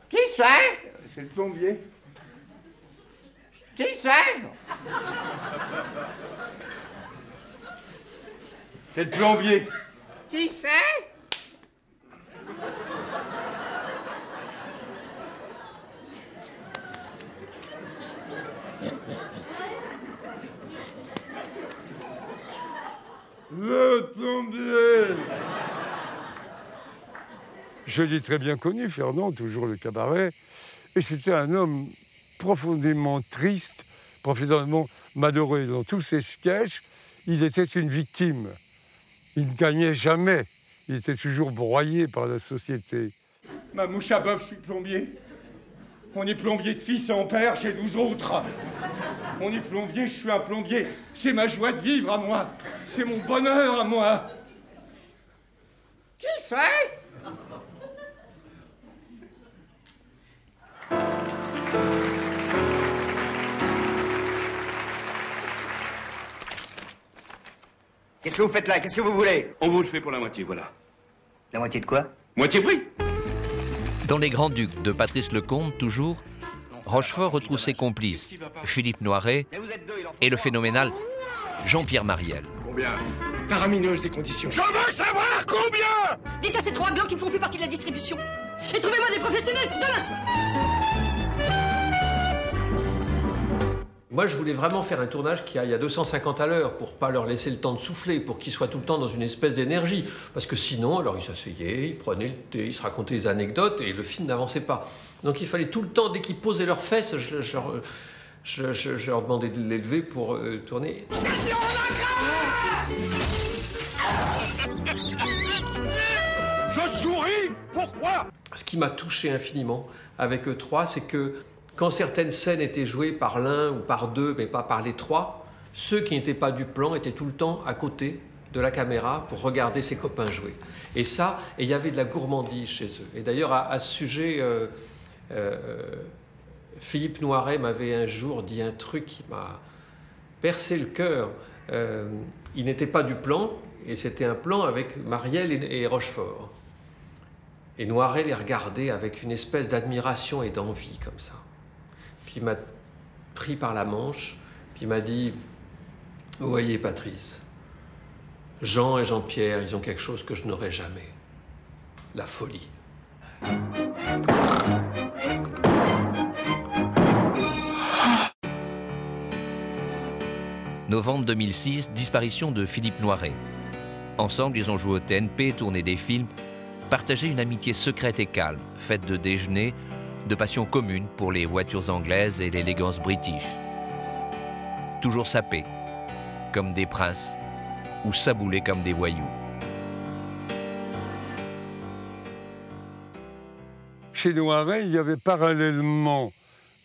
Qui c'est? C'est le plombier. Qui c'est? C'est le plombier. Qui c'est? Le plombier. Je l'ai très bien connu, Fernand, toujours le cabaret. Et c'était un homme profondément triste, profondément malheureux. Dans tous ses sketchs, il était une victime. Il ne gagnait jamais. Il était toujours broyé par la société. Ma mouche à bœuf, je suis plombier. On est plombier de fils en père chez nous autres. On est plombier, je suis un plombier. C'est ma joie de vivre à moi. C'est mon bonheur à moi. Qui c'est? Qu'est-ce que vous faites là? Qu'est-ce que vous voulez? On vous le fait pour la moitié, voilà. La moitié de quoi? Moitié prix. Dans Les Grands-Ducs de Patrice Lecomte, toujours, Rochefort retrouve ses complices, Philippe Noiret et le phénoménal Jean-Pierre Mariel. Combien? Faramineuse des conditions. Je veux savoir combien! Dites à ces trois glands qui ne font plus partie de la distribution. Et trouvez-moi des professionnels pour demain soir. Moi, je voulais vraiment faire un tournage qui aille à 250 à l'heure pour pas leur laisser le temps de souffler, pour qu'ils soient tout le temps dans une espèce d'énergie. Parce que sinon, alors ils s'asseyaient, ils prenaient le thé, ils se racontaient des anecdotes et le film n'avançait pas. Donc il fallait tout le temps, dès qu'ils posaient leurs fesses, je leur demandais de l'élever pour tourner. Je souris. Pourquoi? Ce qui m'a touché infiniment avec eux trois, c'est que quand certaines scènes étaient jouées par l'un ou par deux, mais pas par les trois, ceux qui n'étaient pas du plan étaient tout le temps à côté de la caméra pour regarder ses copains jouer. Et ça, et il y avait de la gourmandise chez eux. Et d'ailleurs, à ce sujet, Philippe Noiret m'avait un jour dit un truc qui m'a percé le cœur. Il n'était pas du plan, et c'était un plan avec Mariel et Rochefort. Et Noiret les regardait avec une espèce d'admiration et d'envie, comme ça. Puis il m'a pris par la manche, puis il m'a dit « Vous voyez, Patrice, Jean et Jean-Pierre, ils ont quelque chose que je n'aurai jamais. La folie. » Novembre 2006, disparition de Philippe Noiret. Ensemble, ils ont joué au TNP, tourné des films, partagé une amitié secrète et calme, faite de déjeuners, de passion commune pour les voitures anglaises et l'élégance british. Toujours sapés, comme des princes, ou saboulés comme des voyous. Chez Noiret, il y avait parallèlement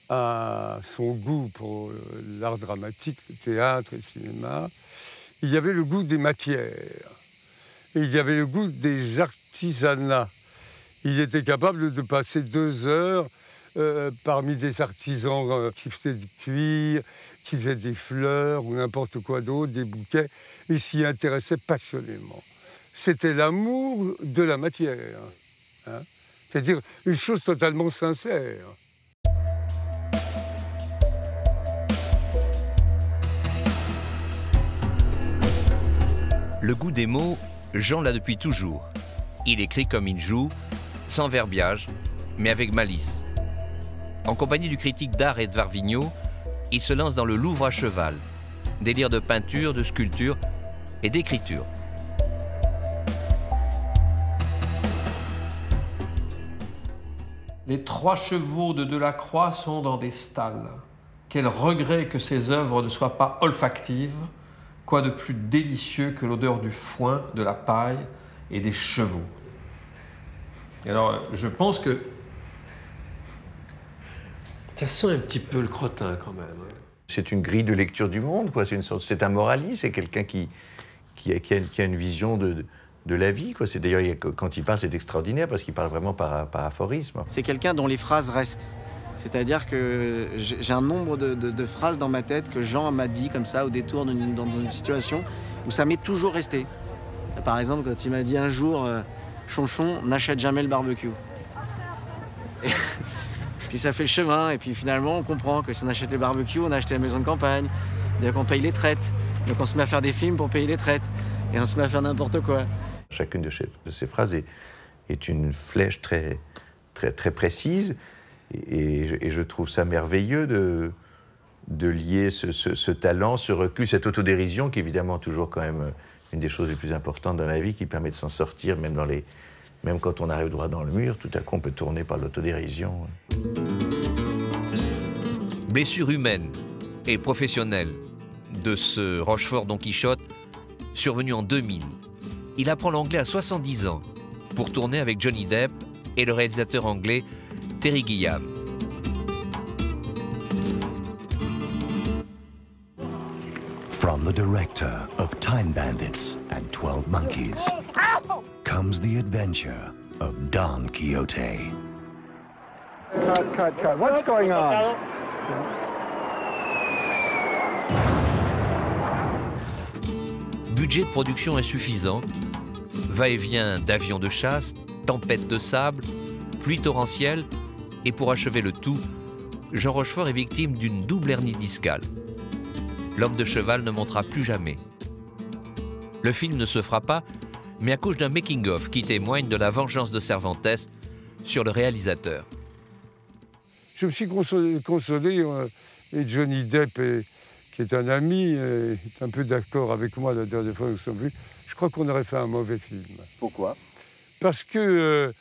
à son goût pour l'art dramatique, le théâtre et le cinéma, il y avait le goût des matières. Et il y avait le goût des artisanats. Il était capable de passer 2 heures parmi des artisans qui faisaient du cuir, qui faisaient des fleurs ou n'importe quoi d'autre, des bouquets, et s'y intéressait passionnément. C'était l'amour de la matière, hein? C'est-à-dire une chose totalement sincère. Le goût des mots, Jean l'a depuis toujours. Il écrit comme il joue, sans verbiage, mais avec malice. En compagnie du critique d'art Edvard Vignot, il se lance dans le Louvre à cheval, délire de peinture, de sculpture et d'écriture. Les 3 chevaux de Delacroix sont dans des stalles. Quel regret que ces œuvres ne soient pas olfactives. Quoi de plus délicieux que l'odeur du foin, de la paille et des chevaux. Alors, je pense que ça sent un petit peu le crottin quand même. C'est une grille de lecture du monde, quoi. C'est un moraliste, c'est quelqu'un qui a une vision de la vie, quoi. D'ailleurs, quand il parle, c'est extraordinaire parce qu'il parle vraiment par aphorisme. C'est quelqu'un dont les phrases restent. C'est-à-dire que j'ai un nombre de phrases dans ma tête que Jean m'a dit comme ça au détour dans une situation où ça m'est toujours resté. Par exemple, quand il m'a dit un jour « Chonchon, n'achète jamais le barbecue ». Puis ça fait le chemin, et puis finalement on comprend que si on achète les barbecues, on a acheté la maison de campagne, donc on paye les traites, donc on se met à faire des films pour payer les traites, et on se met à faire n'importe quoi. Chacune de ces phrases est une flèche très, très, très précise, et je trouve ça merveilleux de lier ce talent, ce recul, cette autodérision, qui est évidemment toujours quand même une des choses les plus importantes dans la vie, qui permet de s'en sortir, même quand on arrive droit dans le mur, tout à coup on peut tourner par l'autodérision. Blessure humaine et professionnelle de ce Rochefort Don Quichotte, survenu en 2000. Il apprend l'anglais à 70 ans pour tourner avec Johnny Depp et le réalisateur anglais Terry Gilliam. From the director of Time Bandits and 12 Monkeys comes the adventure of Don Quixote. Cut. What's going on? Budget de production insuffisant, va-et-vient d'avions de chasse, tempêtes de sable, pluie torrentielle, et pour achever le tout, Jean Rochefort est victime d'une double hernie discale. L'homme de cheval ne montera plus jamais. Le film ne se fera pas, mais accouche d'un making-of qui témoigne de la vengeance de Cervantes sur le réalisateur. Je me suis consolé et Johnny Depp, qui est un ami, est un peu d'accord avec moi la dernière fois que nous sommes vus. Je crois qu'on aurait fait un mauvais film. Pourquoi? Parce que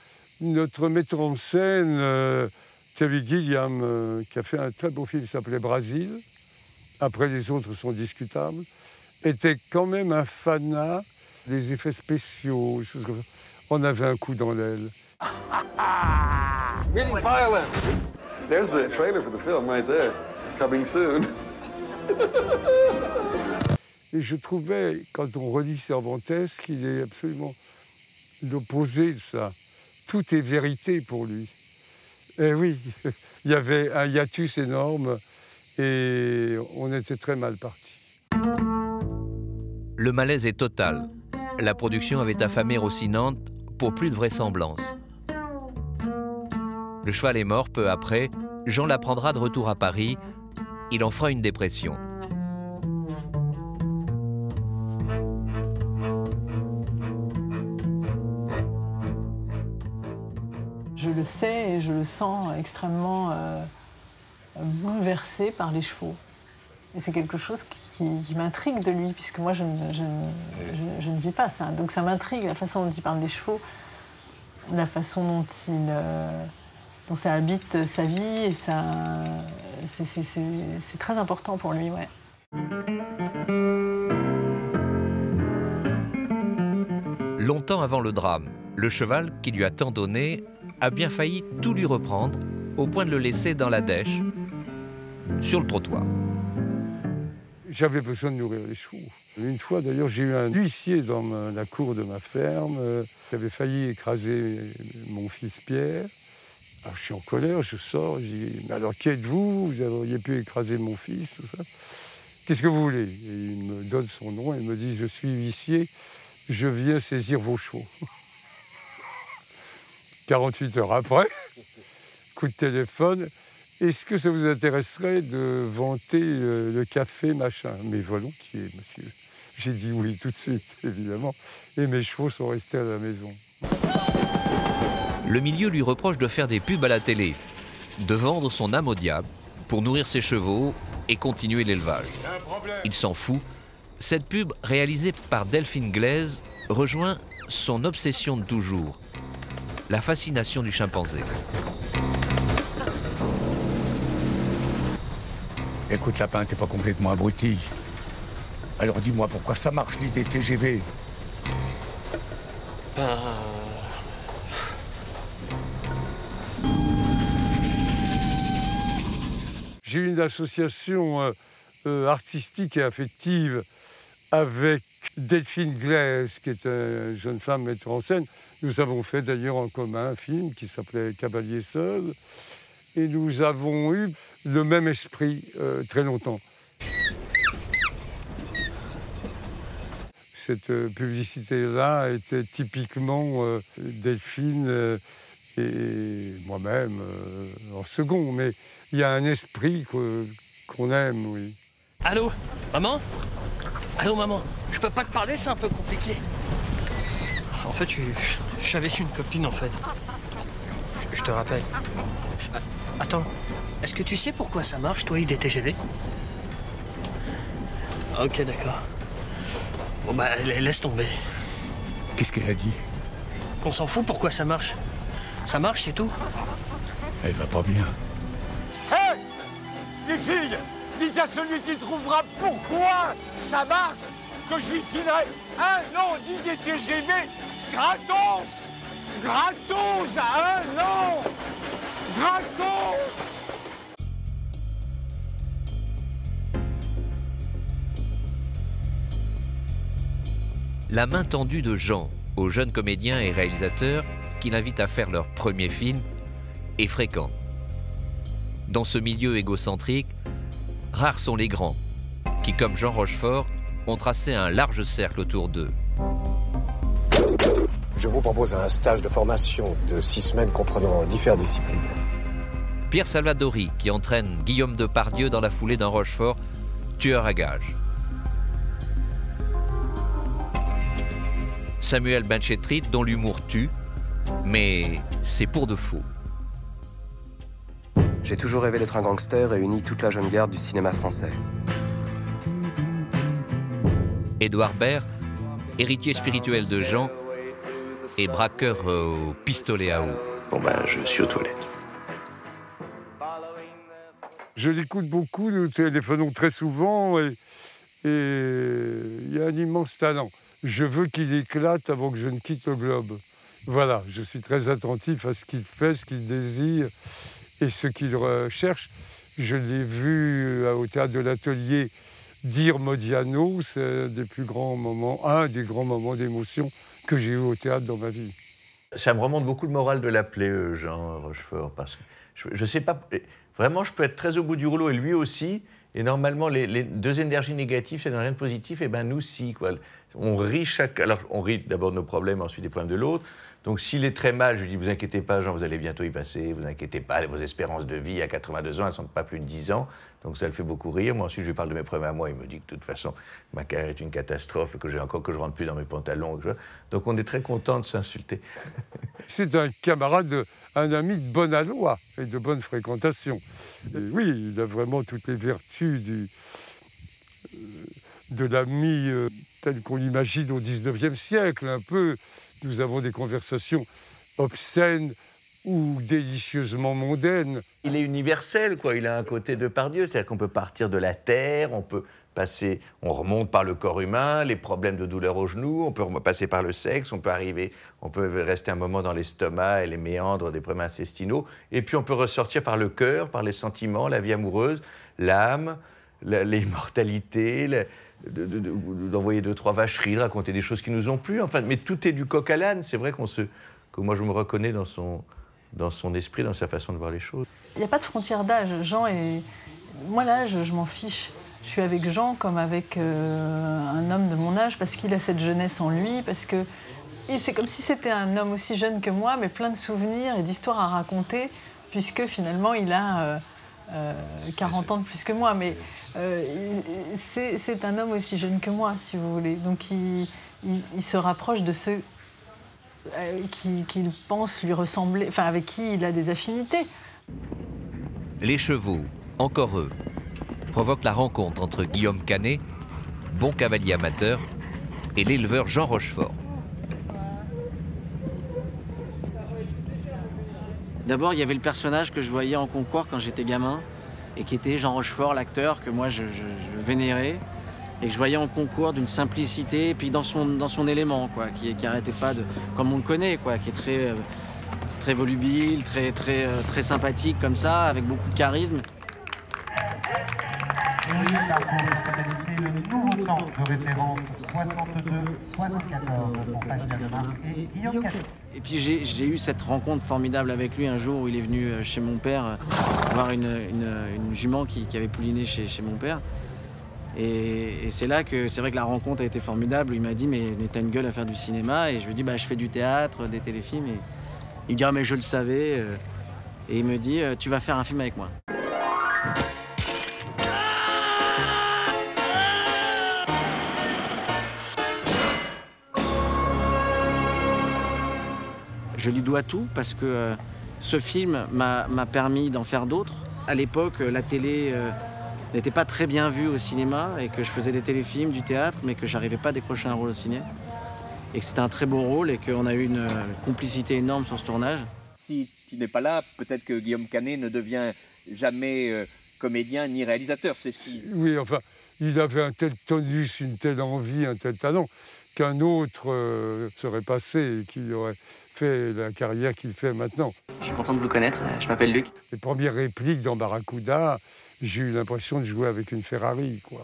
notre metteur en scène, Terry Gilliam, qui a fait un très beau film qui s'appelait Brasil, après les autres sont discutables, était quand même un fanat des effets spéciaux, des choses comme ça. On avait un coup dans l'aile. Getting violent. There's the trailer for the film right there. Coming soon. Et je trouvais, quand on relit Cervantes, qu'il est absolument l'opposé de ça. Tout est vérité pour lui. Et oui, il y avait un hiatus énorme et on était très mal partis. Le malaise est total. La production avait affamé Rocinante pour plus de vraisemblance. Le cheval est mort peu après. Jean l'apprendra de retour à Paris. Il en fera une dépression. Je le sais et je le sens extrêmement bouleversé par les chevaux. Et c'est quelque chose qui m'intrigue de lui, puisque moi je ne vis pas ça. Donc ça m'intrigue, la façon dont il parle des chevaux, la façon dont ça habite sa vie, et c'est très important pour lui, ouais. Longtemps avant le drame, le cheval qui lui a tant donné a bien failli tout lui reprendre, au point de le laisser dans la dèche, sur le trottoir. J'avais besoin de nourrir les chevaux. Une fois, d'ailleurs, j'ai eu un huissier dans la cour de ma ferme qui avait failli écraser mon fils Pierre. Alors, je suis en colère, je sors, je dis « Mais alors, qui êtes-vous? Vous auriez pu écraser mon fils, tout ça. Qu'est-ce que vous voulez ?» Et il me donne son nom et me dit « Je suis huissier, je viens saisir vos chevaux. » 48 heures après, coup de téléphone. Est-ce que ça vous intéresserait de vanter le café, machin? Mais volontiers, monsieur. J'ai dit oui tout de suite, évidemment. Et mes chevaux sont restés à la maison. Le milieu lui reproche de faire des pubs à la télé, de vendre son âme au diable pour nourrir ses chevaux et continuer l'élevage. Il s'en fout. Cette pub, réalisée par Delphine Glaise, rejoint son obsession de toujours, la fascination du chimpanzé. Écoute, Lapin, t'es pas complètement abruti. Alors dis-moi pourquoi ça marche, l'idée TGV? J'ai une association artistique et affective avec Delphine Glaise, qui est une jeune femme metteur en scène. Nous avons fait d'ailleurs en commun un film qui s'appelait Cavalier seul. Et nous avons eu le même esprit très longtemps. Cette publicité-là était typiquement Delphine et moi-même en second. Mais il y a un esprit qu'on aime, oui. Allô, maman? Allô, maman? Je peux pas te parler, c'est un peu compliqué. En fait, je suis avec une copine, en fait. Je te rappelle. Attends, est-ce que tu sais pourquoi ça marche, toi, IDTGV? Ok, d'accord. Bon, bah, laisse tomber. Qu'est-ce qu'elle a dit? Qu'on s'en fout, pourquoi ça marche? Ça marche, c'est tout. Elle va pas bien. Hé, les filles, dites à celui qui trouvera pourquoi ça marche que je lui filerai 1 an d'IDTGV gratos. Gratos à 1 an. Gratos. La main tendue de Jean aux jeunes comédiens et réalisateurs qui l'invitent à faire leur premier film est fréquente. Dans ce milieu égocentrique, rares sont les grands qui, comme Jean Rochefort, ont tracé un large cercle autour d'eux. Je vous propose un stage de formation de 6 semaines comprenant différentes disciplines. Pierre Salvadori qui entraîne Guillaume Depardieu dans la foulée d'un Rochefort tueur à gages. Samuel Benchetrit dont l'humour tue, mais c'est pour de faux. J'ai toujours rêvé d'être un gangster et uni toute la jeune garde du cinéma français. Édouard Baird, héritier spirituel de Jean et braqueur au pistolet à eau. Bon ben, je suis aux toilettes. Je l'écoute beaucoup, nous téléphonons très souvent et il a un immense talent. Je veux qu'il éclate avant que je ne quitte le globe. Voilà, je suis très attentif à ce qu'il fait, ce qu'il désire et ce qu'il recherche. Je l'ai vu au théâtre de l'Atelier dire Modiano, c'est un des grands moments d'émotion que j'ai eu au théâtre dans ma vie. Ça me remonte beaucoup le moral de l'appeler, Jean Rochefort, parce que je sais pas, vraiment je peux être très au bout du rouleau et lui aussi, et normalement les deux énergies négatives, ça donne rien de positif, et ben nous si, quoi. On rit alors on rit d'abord de nos problèmes, ensuite des problèmes de l'autre. Donc s'il est très mal, je lui dis, vous inquiétez pas, Jean, vous allez bientôt y passer, vous inquiétez pas, vos espérances de vie à 82 ans, elles ne sont pas plus de 10 ans, donc ça le fait beaucoup rire. Moi ensuite, je lui parle de mes problèmes à moi, il me dit que de toute façon, ma carrière est une catastrophe, que je rentre plus dans mes pantalons. Donc on est très content de s'insulter. C'est un camarade, un ami de bonne aloi et de bonne fréquentation. Et oui, il a vraiment toutes les vertus de l'ami tel qu'on l'imagine au XIXe siècle, un peu. Nous avons des conversations obscènes ou délicieusement mondaines. Il est universel, quoi. Il a un côté Depardieu, c'est-à-dire qu'on peut partir de la terre, on remonte par le corps humain, les problèmes de douleur au genou, on peut passer par le sexe, on peut rester un moment dans l'estomac et les méandres des problèmes intestinaux, et puis on peut ressortir par le cœur, par les sentiments, la vie amoureuse, l'âme, l'immortalité, d'envoyer 2-3 vacheries, de raconter des choses qui nous ont plu, enfin, mais tout est du coq à l'âne. C'est vrai que moi je me reconnais dans son esprit, dans sa façon de voir les choses. Il n'y a pas de frontière d'âge. Jean est... Moi, l'âge, je m'en fiche. Je suis avec Jean comme avec un homme de mon âge parce qu'il a cette jeunesse en lui, parce que... Et c'est comme si c'était un homme aussi jeune que moi, mais plein de souvenirs et d'histoires à raconter, puisque finalement, il a 40 ans de plus que moi. Mais c'est un homme aussi jeune que moi, si vous voulez. Donc, il se rapproche de ceux qu'il pense lui ressembler, enfin, avec qui il a des affinités. Les chevaux, encore eux, provoquent la rencontre entre Guillaume Canet, bon cavalier amateur, et l'éleveur Jean Rochefort. D'abord, il y avait le personnage que je voyais en concours quand j'étais gamin, et qui était Jean Rochefort, l'acteur que moi je vénérais, et que je voyais en concours d'une simplicité, et puis dans son élément, quoi, qui arrêtait pas de... comme on le connaît, quoi, qui est très volubile, très sympathique comme ça, avec beaucoup de charisme. Et par conséquent, le nouveau temps de référence 62-74 pour Pascal Mars et Guillaume Cachet. Et puis j'ai eu cette rencontre formidable avec lui un jour où il est venu chez mon père voir une jument qui avait pouliné chez mon père. Et c'est là que c'est vrai que la rencontre a été formidable. Il m'a dit mais t'as une gueule à faire du cinéma. Et je lui ai dit bah je fais du théâtre, des téléfilms. Et il me dit ah mais je le savais. Et il me dit tu vas faire un film avec moi. Je lui dois tout parce que ce film m'a permis d'en faire d'autres. À l'époque, la télé n'était pas très bien vue au cinéma et que je faisais des téléfilms, du théâtre, mais que j'arrivais pas à décrocher un rôle au ciné. Et que c'était un très beau rôle et qu'on a eu une complicité énorme sur ce tournage. Si tu n'es pas là, peut-être que Guillaume Canet ne devient jamais comédien ni réalisateur. C'est ce qui... Oui, enfin, il avait un tel tonus, une telle envie, un tel talent qu'un autre serait passé et qui aurait fait la carrière qu'il fait maintenant. Je suis content de vous connaître, je m'appelle Luc. Les premières répliques dans Barracuda, j'ai eu l'impression de jouer avec une Ferrari, quoi.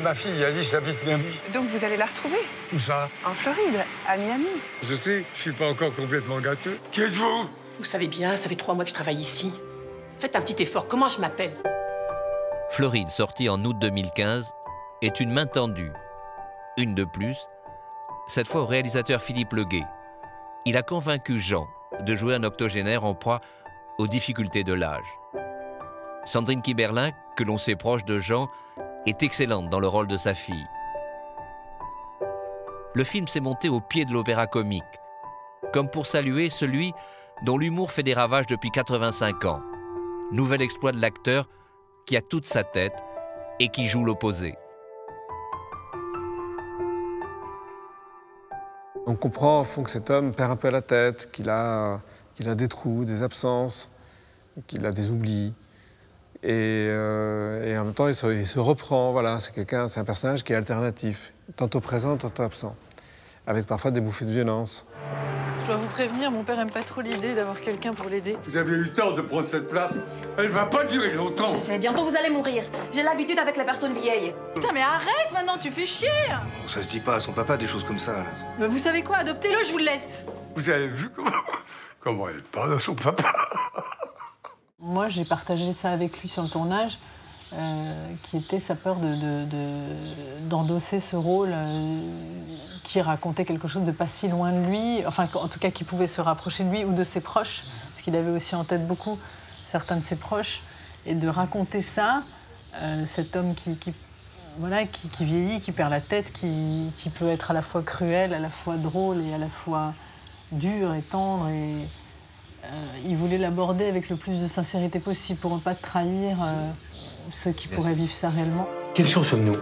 Ma fille Alice habite Miami. Donc vous allez la retrouver? Où ça? En Floride, à Miami. Je sais, je suis pas encore complètement gâteux. Qui êtes-vous? Vous savez bien, ça fait 3 mois que je travaille ici. Faites un petit effort, comment je m'appelle? Floride, sortie en août 2015, est une main tendue. Une de plus, cette fois au réalisateur Philippe Leguet. Il a convaincu Jean de jouer un octogénaire en proie aux difficultés de l'âge. Sandrine Kiberlin, que l'on sait proche de Jean, est excellente dans le rôle de sa fille. Le film s'est monté au pied de l'opéra comique, comme pour saluer celui dont l'humour fait des ravages depuis 85 ans. Nouvel exploit de l'acteur qui a toute sa tête et qui joue l'opposé. On comprend au fond que cet homme perd un peu la tête, qu'il a des trous, des absences, qu'il a des oublis. Et en même temps, il se reprend. Voilà, c'est un personnage qui est alternatif, tantôt présent, tantôt absent, avec parfois des bouffées de violence. Je dois vous prévenir, mon père aime pas trop l'idée d'avoir quelqu'un pour l'aider. Vous avez eu tort de prendre cette place. Elle va pas durer longtemps. Je sais, bientôt vous allez mourir. J'ai l'habitude avec les personnes vieilles. Putain, mais arrête maintenant, tu fais chier. Ça se dit pas à son papa des choses comme ça. Bah, vous savez quoi, adoptez-le, je vous le laisse. Vous avez vu comment elle parle à son papa? Moi, j'ai partagé ça avec lui sur le tournage, qui était sa peur d'endosser ce rôle qui racontait quelque chose de pas si loin de lui, enfin, en tout cas, qui pouvait se rapprocher de lui ou de ses proches, parce qu'il avait aussi en tête beaucoup certains de ses proches, et de raconter ça, cet homme qui vieillit, qui perd la tête, qui peut être à la fois cruel, à la fois drôle et à la fois dur et tendre. Et il voulait l'aborder avec le plus de sincérité possible pour ne pas trahir ceux qui pourraient vivre ça réellement. Quelle chance sommes-nous?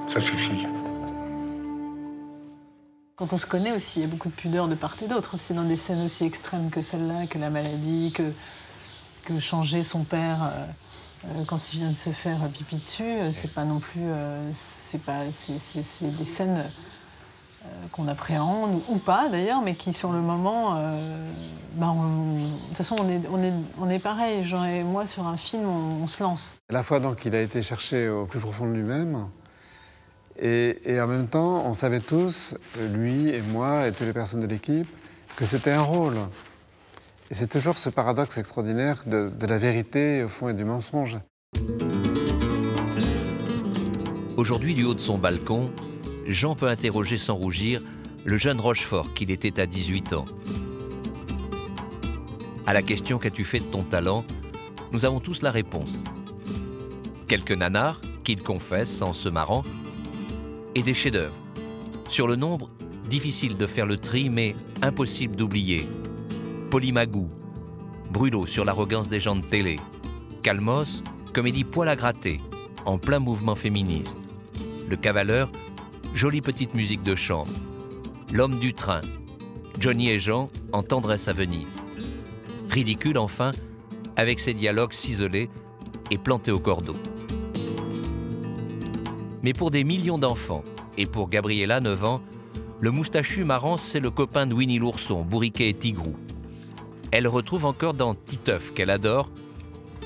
Ça suffit. Quand on se connaît aussi, il y a beaucoup de pudeur de part et d'autre, aussi dans des scènes aussi extrêmes que celle-là, que la maladie, que changer son père quand il vient de se faire pipi dessus, c'est pas non plus... c'est des scènes qu'on appréhende, ou pas d'ailleurs, mais qui sur le moment... de toute façon, on est pareil, Jean et moi, sur un film, on se lance. À la fois, donc, il a été cherché au plus profond de lui-même, et en même temps, on savait tous, lui et moi et toutes les personnes de l'équipe, que c'était un rôle. Et c'est toujours ce paradoxe extraordinaire de la vérité, au fond, et du mensonge. Aujourd'hui, du haut de son balcon, Jean peut interroger sans rougir le jeune Rochefort qu'il était à 18 ans. À la question « Qu'as-tu fait de ton talent ?», nous avons tous la réponse. Quelques nanars qu'il confesse en se marrant, et des chefs-d'œuvre. Sur le nombre, difficile de faire le tri, mais impossible d'oublier. Polymagou, Brûlot sur l'arrogance des gens de télé, Calmos, comédie poil à gratter, en plein mouvement féministe. Le Cavaleur, jolie petite musique de chambre. L'homme du train, Johnny et Jean en tendresse à Venise. Ridicule enfin, avec ses dialogues ciselés et plantés au cordeau. Mais pour des millions d'enfants, et pour Gabriella, 9 ans, le moustachu marrant, c'est le copain de Winnie l'ourson, Bourriquet et Tigrou. Elle le retrouve encore dans Titeuf, qu'elle adore,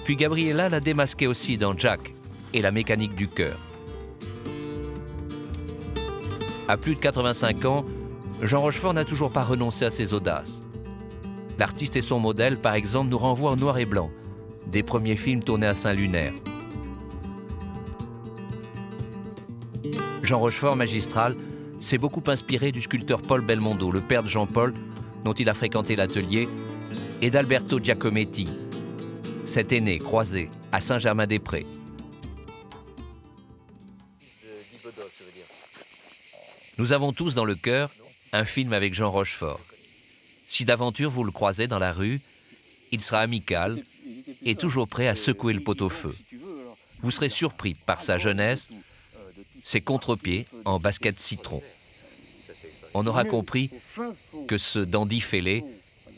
puis Gabriella l'a démasqué aussi dans Jack et la mécanique du cœur. À plus de 85 ans, Jean Rochefort n'a toujours pas renoncé à ses audaces. L'artiste et son modèle, par exemple, nous renvoient en noir et blanc, des premiers films tournés à Saint-Lunaire. Jean Rochefort, magistral, s'est beaucoup inspiré du sculpteur Paul Belmondo, le père de Jean-Paul, dont il a fréquenté l'atelier, et d'Alberto Giacometti, cet aîné croisé à Saint-Germain-des-Prés. Nous avons tous dans le cœur un film avec Jean Rochefort. Si d'aventure vous le croisez dans la rue, il sera amical et toujours prêt à secouer le pot-au-feu. Vous serez surpris par sa jeunesse, ses contre-pieds en basket citron. On aura compris que ce dandy fêlé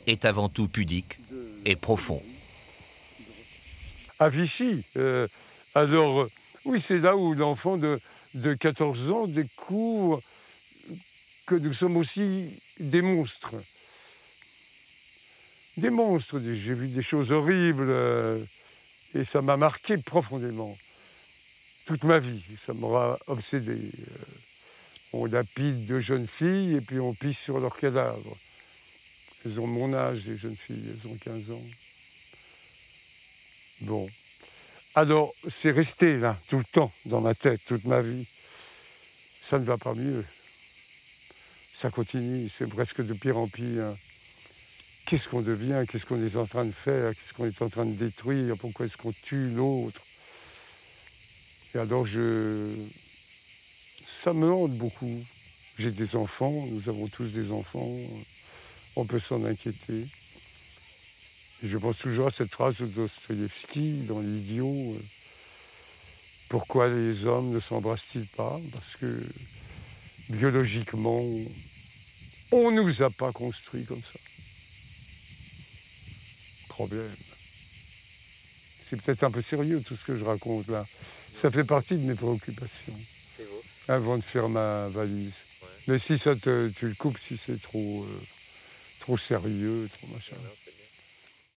est avant tout pudique et profond. À Vichy, alors, oui, c'est là où l'enfant de 14 ans découvre que nous sommes aussi des monstres. Des monstres, j'ai vu des choses horribles et ça m'a marqué profondément. Toute ma vie, ça m'aura obsédé. On lapide de jeunes filles et puis on pisse sur leurs cadavres. Elles ont mon âge, les jeunes filles, elles ont 15 ans. Bon. Alors, c'est resté là, tout le temps, dans ma tête, toute ma vie. Ça ne va pas mieux. Ça continue, c'est presque de pire en pire. Qu'est-ce qu'on devient? Qu'est-ce qu'on est en train de faire? Qu'est-ce qu'on est en train de détruire? Pourquoi est-ce qu'on tue l'autre? Et alors, ça me hante beaucoup. J'ai des enfants, nous avons tous des enfants. On peut s'en inquiéter. Et je pense toujours à cette phrase de Dostoïevski dans l'Idiot. Pourquoi les hommes ne s'embrassent-ils pas? Parce que biologiquement, on ne nous a pas construits comme ça. Problème. C'est peut-être un peu sérieux tout ce que je raconte là. Ça fait partie de mes préoccupations. Avant de faire ma valise. Ouais. Mais si ça tu le coupes si c'est trop sérieux, trop machin.